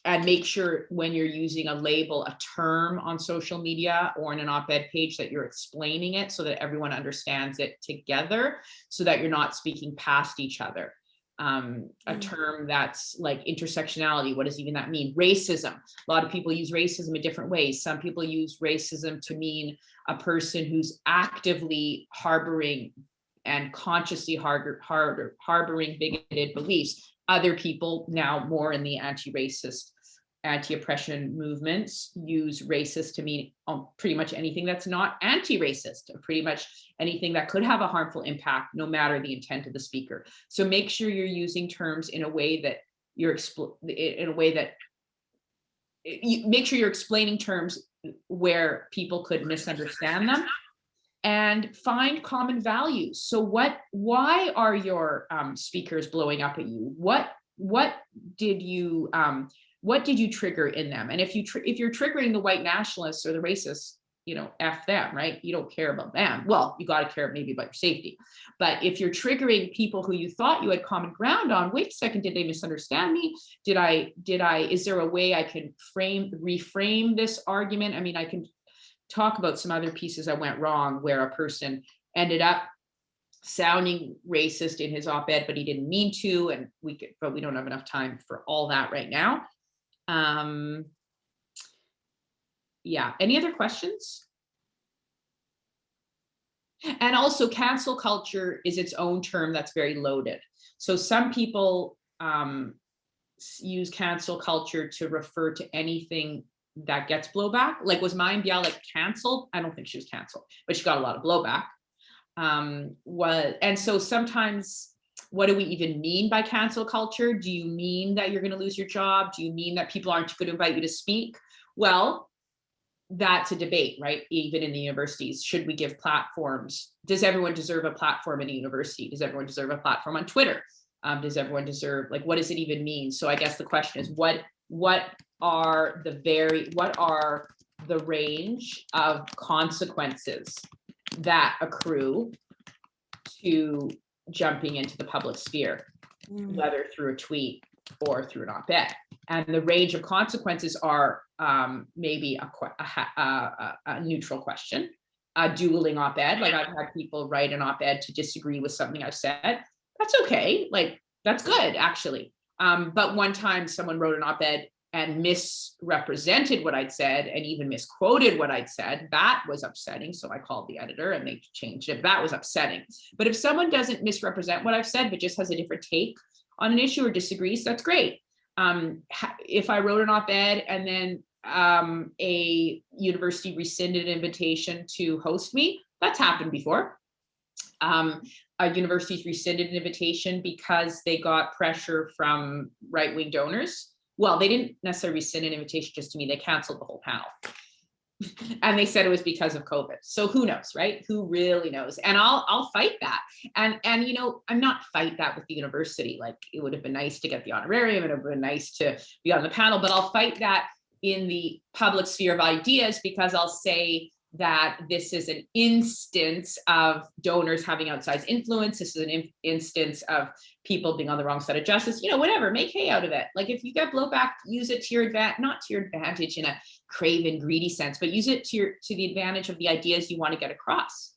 Speaker 2: and make sure when you're using a label, a term on social media or in an op-ed page, that you're explaining it so that everyone understands it together, so that you're not speaking past each other. A term that's like intersectionality, what does even that mean? Racism, a lot of people use racism in different ways. Some people use racism to mean a person who's actively harboring and consciously harboring bigoted beliefs. Other people, now more in the anti-racist, anti-oppression movements, use racist to mean pretty much anything that's not anti-racist, or pretty much anything that could have a harmful impact, no matter the intent of the speaker. So make sure you're using terms in a way that make sure you're explaining terms where people could misunderstand them, and find common values. So why are your speakers blowing up at you? What did you trigger in them? And if you're triggering the white nationalists or the racists, F them, right? You don't care about them. Well, you got to care maybe about your safety. But if you're triggering people who you thought you had common ground on, wait a second, did they misunderstand me? Is there a way I can reframe this argument? I mean, I can talk about some other pieces I went wrong where a person ended up sounding racist in his op-ed, but he didn't mean to, but we don't have enough time for all that right now. Yeah, any other questions? And also, cancel culture is its own term that's very loaded. So some people use cancel culture to refer to anything that gets blowback. Like, was Mayim Bialik canceled? I don't think she was canceled, but she got a lot of blowback. And so sometimes, what do we even mean by cancel culture? Do you mean that you're going to lose your job? Do you mean that people aren't going to invite you to speak? Well, that's a debate, right? Even in the universities, should we give platforms? Does everyone deserve a platform in a university? Does everyone deserve a platform on Twitter? Does everyone deserve, what does it even mean? So I guess the question is, what are the range of consequences that accrue to jumping into the public sphere, whether through a tweet or through an op-ed? And the range of consequences are maybe a neutral question, a dueling op-ed. Like, I've had people write an op-ed to disagree with something I've said. That's okay. That's good, actually. But one time someone wrote an op-ed and misrepresented what I'd said and even misquoted what I'd said. That was upsetting. So I called the editor and they changed it. That was upsetting. But if someone doesn't misrepresent what I've said, but just has a different take on an issue or disagrees, that's great. If I wrote an op-ed and then a university rescinded an invitation to host me, that's happened before. A university's rescinded an invitation because they got pressure from right-wing donors. Well, they didn't necessarily rescind an invitation just to me, they canceled the whole panel. And they said it was because of COVID. So who knows, right? Who really knows? And I'll fight that. And I'm not fight that with the university. Like, it would have been nice to get the honorarium, it would have been nice to be on the panel, but I'll fight that in the public sphere of ideas, because I'll say that this is an instance of donors having outsized influence. This is an instance of people being on the wrong side of justice, whatever, make hay out of it. Like, if you get blowback, use it to your advantage, not to your advantage in a craven, greedy sense, but use it to the advantage of the ideas you want to get across.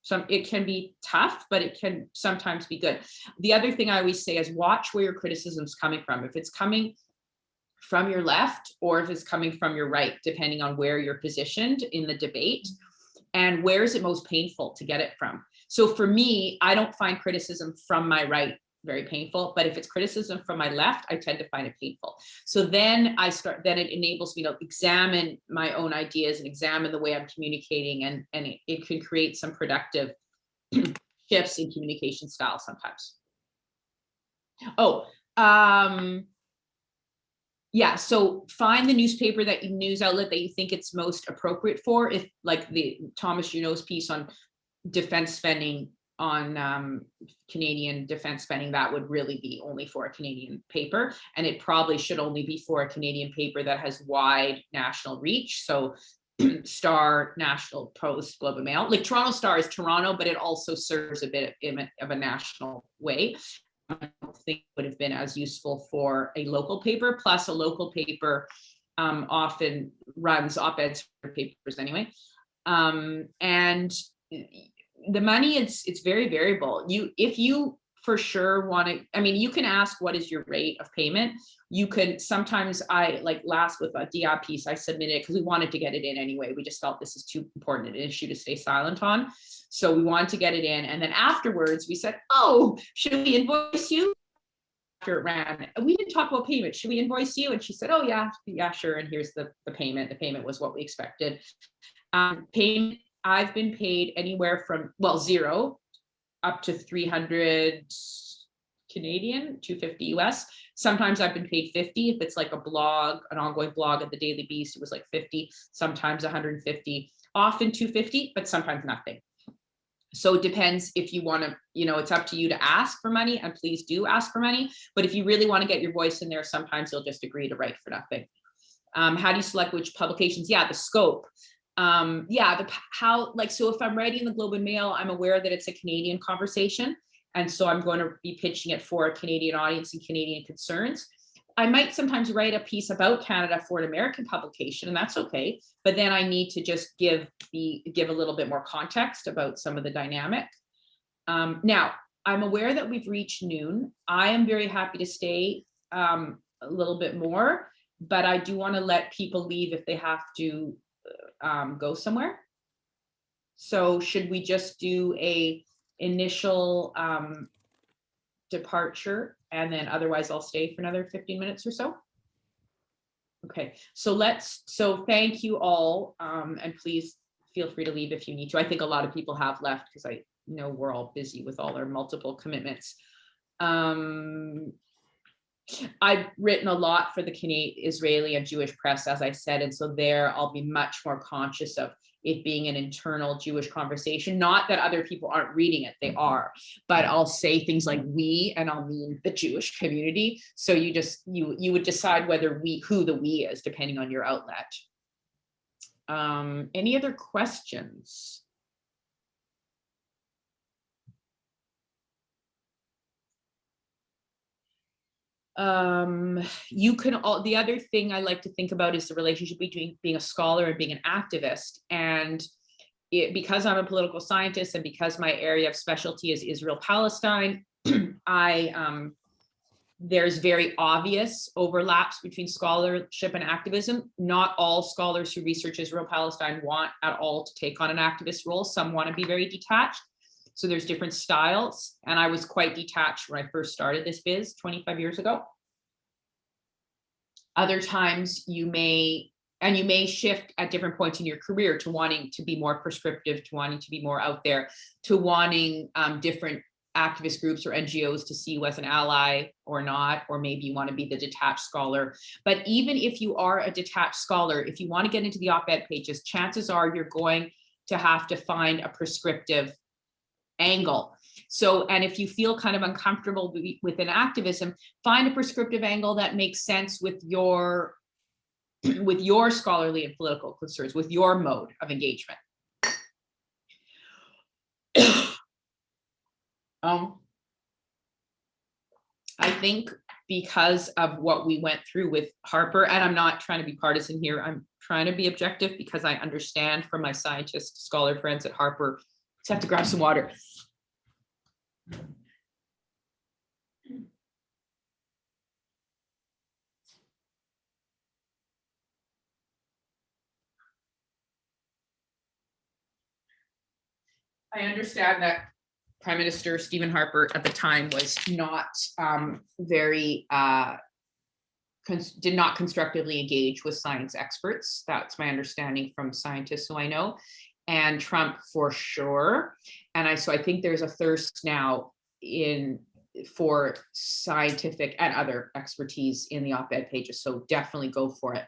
Speaker 2: So it can be tough, but it can sometimes be good. The other thing I always say is watch where your criticism's coming from. If it's coming from your left or if it's coming from your right, depending on where you're positioned in the debate, and where is it most painful to get it from. So for me, I don't find criticism from my right very painful, but if it's criticism from my left, I tend to find it painful. So then then it enables me to examine my own ideas and examine the way I'm communicating, and it can create some productive shifts in communication style sometimes. Oh, yeah, so find the newspaper news outlet that you think it's most appropriate for. If like the Thomas Junot's piece on defense spending, on Canadian defense spending, that would really be only for a Canadian paper, and it probably should only be for a Canadian paper that has wide national reach. So Star, National Post, Globe and Mail. Like Toronto Star is Toronto, but it also serves a bit of a national way. I don't think it would have been as useful for a local paper. Plus, a local paper often runs op-eds for papers anyway, and the money, it's very variable. If you for sure want to, I mean, you can ask what is your rate of payment. You can sometimes, I like last with a DI piece, I submitted because we wanted to get it in anyway. We just felt this is too important an issue to stay silent on. So we wanted to get it in. And then afterwards we said, oh, should we invoice you? After it ran, we didn't talk about payment. Should we invoice you? And she said, oh yeah, sure. And here's the payment. The payment was what we expected. Payment, I've been paid anywhere from, well, 0 up to 300 Canadian, 250 US. Sometimes I've been paid 50. If it's like a blog, an ongoing blog at the Daily Beast, it was like 50, sometimes 150, often 250, but sometimes nothing. So it depends if you want to, it's up to you to ask for money, and please do ask for money. But if you really want to get your voice in there, sometimes you'll just agree to write for nothing. How do you select which publications? Yeah, the scope. So if I'm writing the Globe and Mail, I'm aware that it's a Canadian conversation, and so I'm going to be pitching it for a Canadian audience and Canadian concerns. I might sometimes write a piece about Canada for an American publication, and that's okay, but then I need to just give a little bit more context about some of the dynamic. Now, I'm aware that we've reached noon. I am very happy to stay a little bit more, but I do want to let people leave if they have to go somewhere. So should we just do a initial departure, and then otherwise I'll stay for another 15 minutes or so? Okay, so thank you all, and please feel free to leave if you need to. I think a lot of people have left because I know we're all busy with all our multiple commitments. I've written a lot for the Canadian, Israeli and Jewish press, as I said, and so there I'll be much more conscious of it being an internal Jewish conversation. Not that other people aren't reading it, they are, but I'll say things like we, and I'll mean the Jewish community. So you would decide who the we is, depending on your outlet. Any other questions? The other thing I like to think about is the relationship between being a scholar and being an activist. And because I'm a political scientist, and because my area of specialty is Israel-Palestine, there's very obvious overlaps between scholarship and activism. Not all scholars who research Israel-Palestine want at all to take on an activist role. Some want to be very detached. So there's different styles, and I was quite detached when I first started this biz 25 years ago. Other times you may shift at different points in your career to wanting to be more prescriptive, to wanting to be more out there, to wanting different activist groups or NGOs to see you as an ally or not, or maybe you want to be the detached scholar. But even if you are a detached scholar, if you want to get into the op-ed pages, chances are you're going to have to find a prescriptive angle. So, and if you feel kind of uncomfortable within activism, find a prescriptive angle that makes sense with your scholarly and political concerns, with your mode of engagement. I think because of what we went through with Harper, and I'm not trying to be partisan here, I'm trying to be objective because I understand from my scientist scholar friends at Harper. Just have to grab some water. I understand that Prime Minister Stephen Harper at the time was not very, did not constructively engage with science experts. That's my understanding from scientists who I know, and Trump for sure. And so I think there's a thirst now for scientific and other expertise in the op-ed pages. So definitely go for it.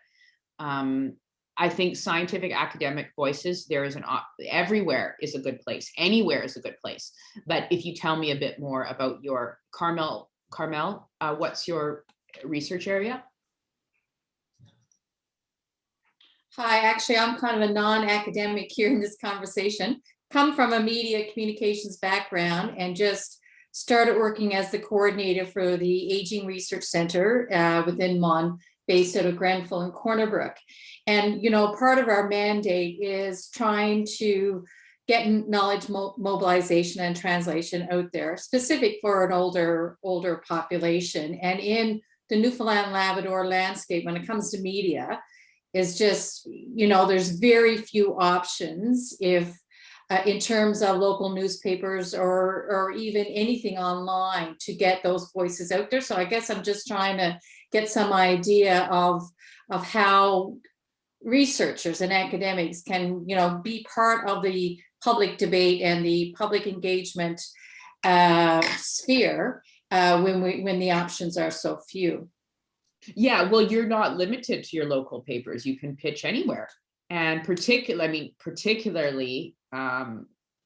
Speaker 2: I think scientific academic voices, everywhere is a good place. Anywhere is a good place. But if you tell me a bit more about your Carmel, what's your research area?
Speaker 10: Hi, actually, I'm kind of a non-academic here in this conversation. Come from a media communications background and just started working as the coordinator for the Aging Research Center within MON, based out of Grenfell and Corner Brook. And, you know, part of our mandate is trying to get knowledge mobilization and translation out there, specific for an older population. And in the Newfoundland Labrador landscape, when it comes to media, is just, you know, there's very few options if in terms of local newspapers or even anything online to get those voices out there. So I guess I'm just trying to get some idea of how researchers and academics can, you know, be part of the public debate and the public engagement sphere when the options are so few.
Speaker 2: Yeah, well, you're not limited to your local papers. You can pitch anywhere. And particularly,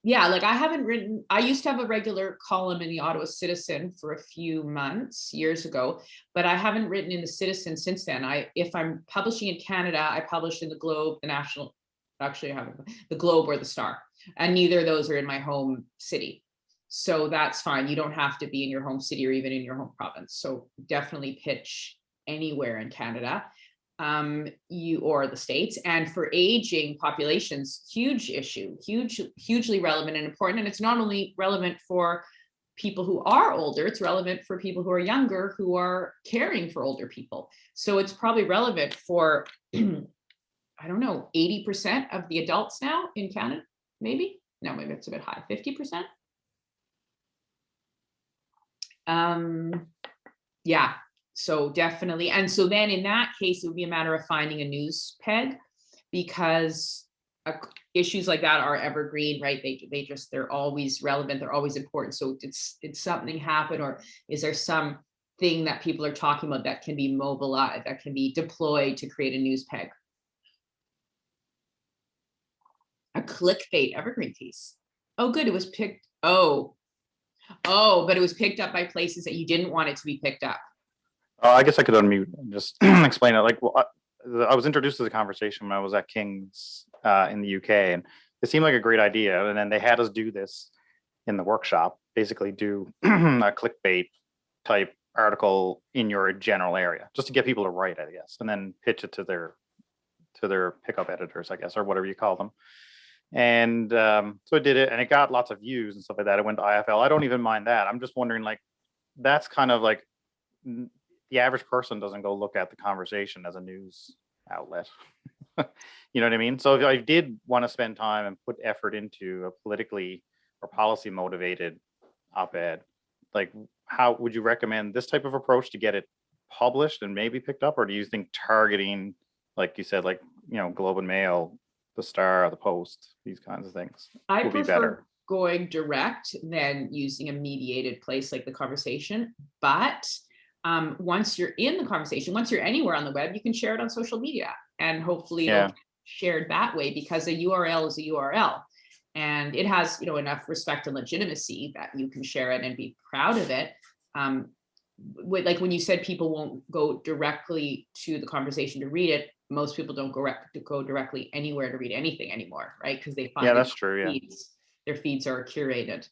Speaker 2: yeah, like I used to have a regular column in the Ottawa Citizen for a few months, years ago, but I haven't written in the Citizen since then. If I'm publishing in Canada, I publish in the Globe, actually I haven't, the Globe or the Star, and neither of those are in my home city. So that's fine. You don't have to be in your home city or even in your home province. So definitely pitch anywhere in Canada, or the States. And for aging populations, huge issue, hugely relevant and important. And it's not only relevant for people who are older, it's relevant for people who are younger, who are caring for older people. So it's probably relevant for, I don't know, 80% of the adults now in Canada, maybe? No, maybe it's a bit high, 50%? Yeah. So definitely. And so then in that case, it would be a matter of finding a news peg, because issues like that are evergreen, right? They're always relevant. They're always important. So did something happen, or is there something that people are talking about that can be mobilized, that can be deployed to create a news peg? A clickbait evergreen piece. Oh, good. It was picked. Oh, but it was picked up by places that you didn't want it to be picked up.
Speaker 6: I guess I could unmute and just explain it. Like, well, I was introduced to the conversation when I was at King's in the UK, and it seemed like a great idea. And then they had us do this in the workshop, basically do a clickbait type article in your general area, just to get people to write, I guess, and then pitch it to their pickup editors, I guess, or whatever you call them. And so I did it, and it got lots of views and stuff like that. It went to IFL. I don't even mind that. I'm just wondering, like, that's kind of like the average person doesn't go look at the conversation as a news outlet. You know what I mean? So if I did want to spend time and put effort into a politically or policy motivated op-ed, like, how would you recommend this type of approach to get it published and maybe picked up? Or do you think targeting, like you said, like, you know, Globe and Mail, the Star, the Post, these kinds of things
Speaker 2: I
Speaker 6: would be
Speaker 2: prefer
Speaker 6: better?
Speaker 2: Going direct than using a mediated place like the conversation. But once you're in the conversation, once you're anywhere on the web, you can share it on social media, and hopefully it'll get shared that way, because a URL is a URL, and it has, you know, enough respect and legitimacy that you can share it and be proud of it. Like when you said people won't go directly to the conversation to read it, most people don't go directly anywhere to read anything anymore, right? Because they find
Speaker 6: that's true.
Speaker 2: Their feeds are curated.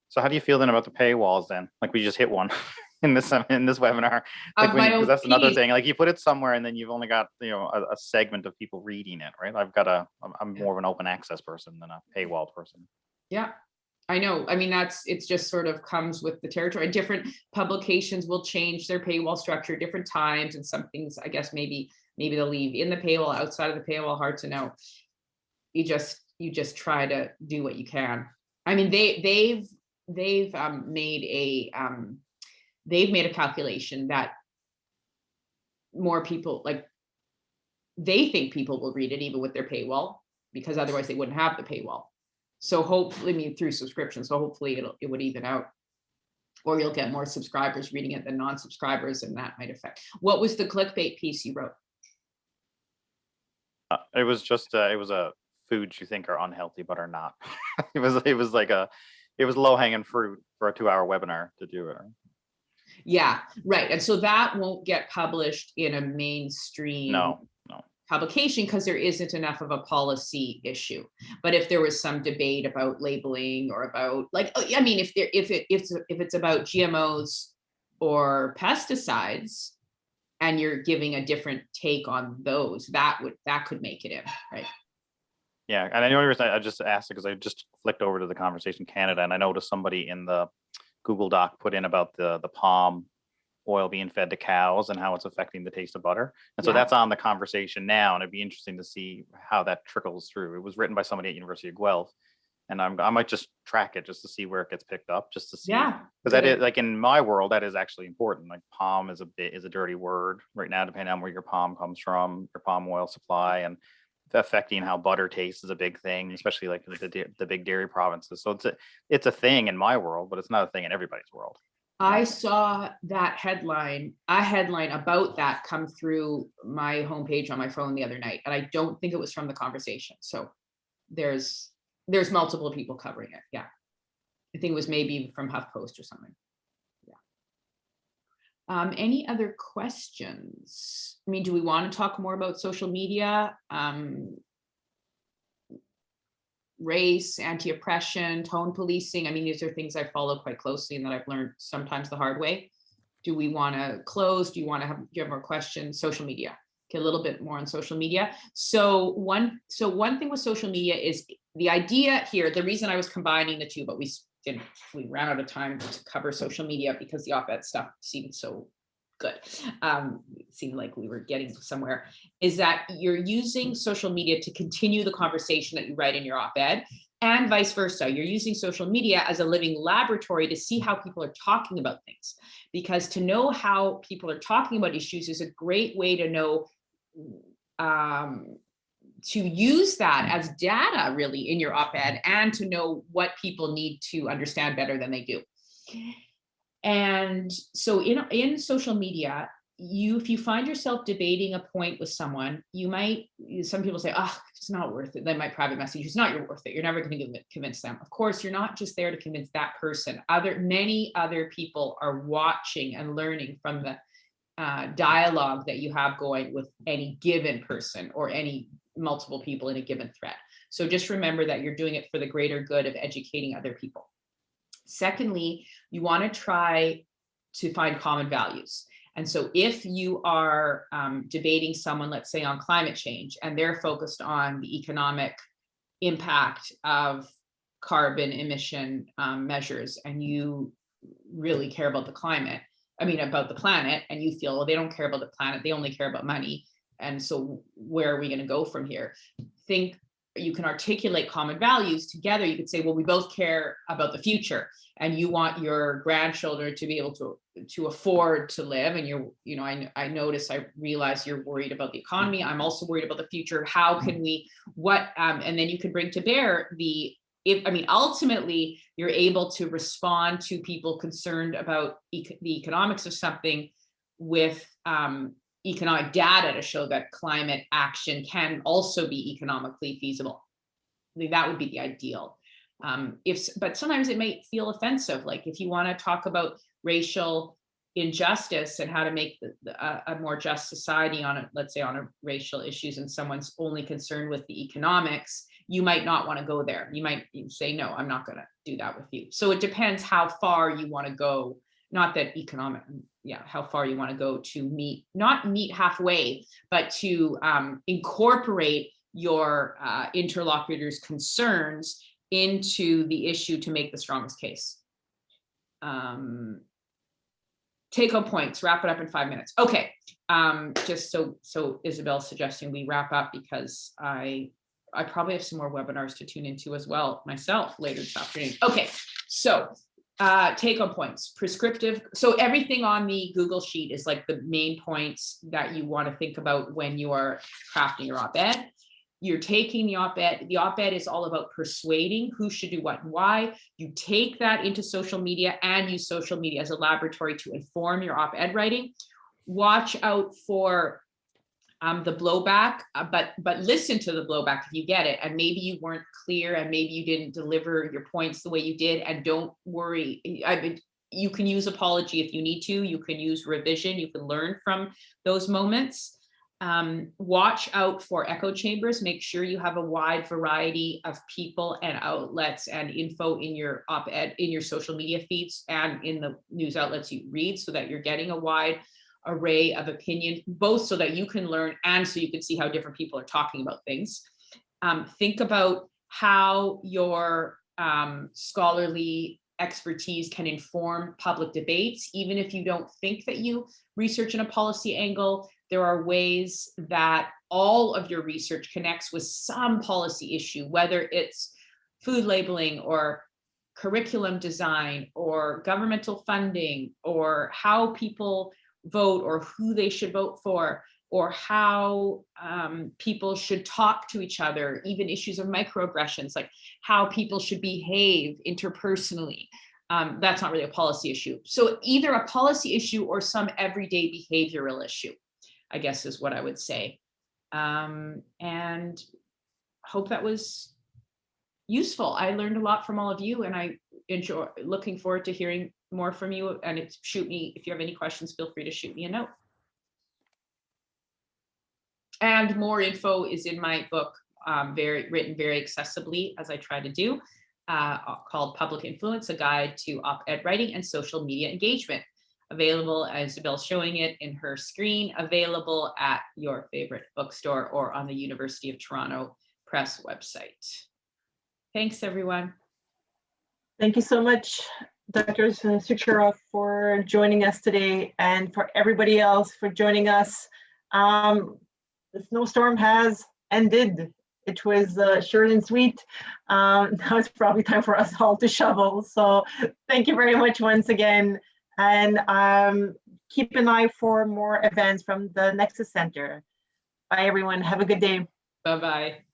Speaker 6: So how do you feel then about the paywalls then? Like, we just hit one in this webinar. Like, because that's another thing. Like, you put it somewhere and then you've only got, you know, a segment of people reading it, right? I'm more of an open access person than a paywall person. Yeah,
Speaker 2: I know. I mean, it's just sort of comes with the territory. Different publications will change their paywall structure at different times, and some things, I guess, maybe they'll leave in the paywall, outside of the paywall, hard to know. You just try to do what you can. I mean, they've they've made a calculation that more people, like, they think people will read it even with their paywall, because otherwise they wouldn't have the paywall. So hopefully, I mean, through subscription, so hopefully it would even out, or you'll get more subscribers reading it than non-subscribers, and that might affect. What was the clickbait piece you wrote?
Speaker 6: It was just it was a foods you think are unhealthy but are not. it was low hanging fruit for a 2-hour webinar to do it.
Speaker 2: Yeah, right. And so that won't get published in a mainstream publication because there isn't enough of a policy issue. But if there was some debate about labeling or about, like, I mean, if it's about GMOs or pesticides, and you're giving a different take on those, that could make it in, right?
Speaker 6: Yeah, and the only reason I just asked it because I just flicked over to the Conversation Canada, and I noticed somebody in the Google Doc put in about the palm oil being fed to cows and how it's affecting the taste of butter. And so that's on the conversation now, and it'd be interesting to see how that trickles through. It was written by somebody at University of Guelph, and I might just track it just to see where it gets picked up, just to see. Yeah, because that is, like, in my world, that is actually important. Like, palm is a dirty word right now, depending on where your palm comes from, your palm oil supply, and affecting how butter tastes is a big thing, especially like the big dairy provinces. So it's a thing in my world, but it's not a thing in everybody's world.
Speaker 2: I saw that a headline about that come through my homepage on my phone the other night, and I don't think it was from the conversation. So there's multiple people covering it. Yeah, I think it was maybe from HuffPost or something. Yeah. Any other questions? I mean, do we want to talk more about social media? Race, anti-oppression, tone policing. I mean, these are things I follow quite closely and that I've learned sometimes the hard way. Do we want to close? Do you have more questions? Social media. Get a little bit more on social media. So one thing with social media is the idea here. The reason I was combining the two, but we ran out of time to cover social media because the op-ed stuff seemed so good. It seemed like we were getting somewhere, is that you're using social media to continue the conversation that you write in your op-ed, and vice versa. You're using social media as a living laboratory to see how people are talking about things, because to know how people are talking about issues is a great way to know, to use that as data really in your op-ed, and to know what people need to understand better than they do. And so in social media, if you find yourself debating a point with someone, some people say, oh, it's not worth it. Then my private message, it's not worth it. You're never going to convince them. Of course, you're not just there to convince that person. Many other people are watching and learning from the dialogue that you have going with any given person or any multiple people in a given thread. So just remember that you're doing it for the greater good of educating other people. Secondly, you want to try to find common values. And so if you are debating someone, let's say on climate change, and they're focused on the economic impact of carbon emission measures, and you really care about the climate, about the planet, and you feel, well, they don't care about the planet, they only care about money. And so where are we going to go from here? You can articulate common values together. You could say, well, we both care about the future, and you want your grandchildren to be able to afford to live. And I realize you're worried about the economy. I'm also worried about the future. How can we, and then you can bring to bear ultimately you're able to respond to people concerned about the economics of something with economic data to show that climate action can also be economically feasible. That would be the ideal. But sometimes it may feel offensive. Like if you want to talk about racial injustice and how to make a more just society let's say on racial issues, and someone's only concerned with the economics, you might not want to go there. You might say, no, I'm not going to do that with you. So it depends how far you want to go. Not that how far you want to go to not meet halfway, but to incorporate your interlocutor's concerns into the issue to make the strongest case. Take home points, wrap it up in 5 minutes. Okay, just so Isabel's suggesting we wrap up, because I probably have some more webinars to tune into as well myself later this afternoon. Okay, so Take-home points, prescriptive. So everything on the Google Sheet is like the main points that you want to think about when you are crafting your op-ed. You're taking the op-ed. The op-ed is all about persuading who should do what and why. You take that into social media and use social media as a laboratory to inform your op-ed writing. Watch out for the blowback, but listen to the blowback if you get it, and maybe you weren't clear and maybe you didn't deliver your points the way you did, and don't worry. I mean, you can use apology if you need to, you can use revision, you can learn from those moments. Watch out for echo chambers. Make sure you have a wide variety of people and outlets and info in your op-ed, in your social media feeds and in the news outlets you read, so that you're getting a wide array of opinion, both so that you can learn and so you can see how different people are talking about things. Think about how your scholarly expertise can inform public debates. Even if you don't think that you research in a policy angle, there are ways that all of your research connects with some policy issue, whether it's food labeling or curriculum design or governmental funding or how people vote or who they should vote for, or how people should talk to each other, even issues of microaggressions, like how people should behave interpersonally. That's not really a policy issue. So either a policy issue or some everyday behavioral issue, I guess is what I would say. And hope that was useful. I learned a lot from all of you, and I enjoy looking forward to hearing more from you. And shoot me, if you have any questions, feel free to shoot me a note. And more info is in my book, written very accessibly, as I try to do, called Public Influence, a guide to op-ed writing and social media engagement. Available, as Isabel's showing it in her screen, available at your favorite bookstore or on the University of Toronto Press website. Thanks, everyone.
Speaker 1: Thank you so much, Dr. Sucharoff, for joining us today, and for everybody else for joining us. The snowstorm has ended. It was short and sweet. Now it's probably time for us all to shovel. So thank you very much once again. And keep an eye for more events from the Nexus Center. Bye, everyone. Have a good day.
Speaker 2: Bye-bye.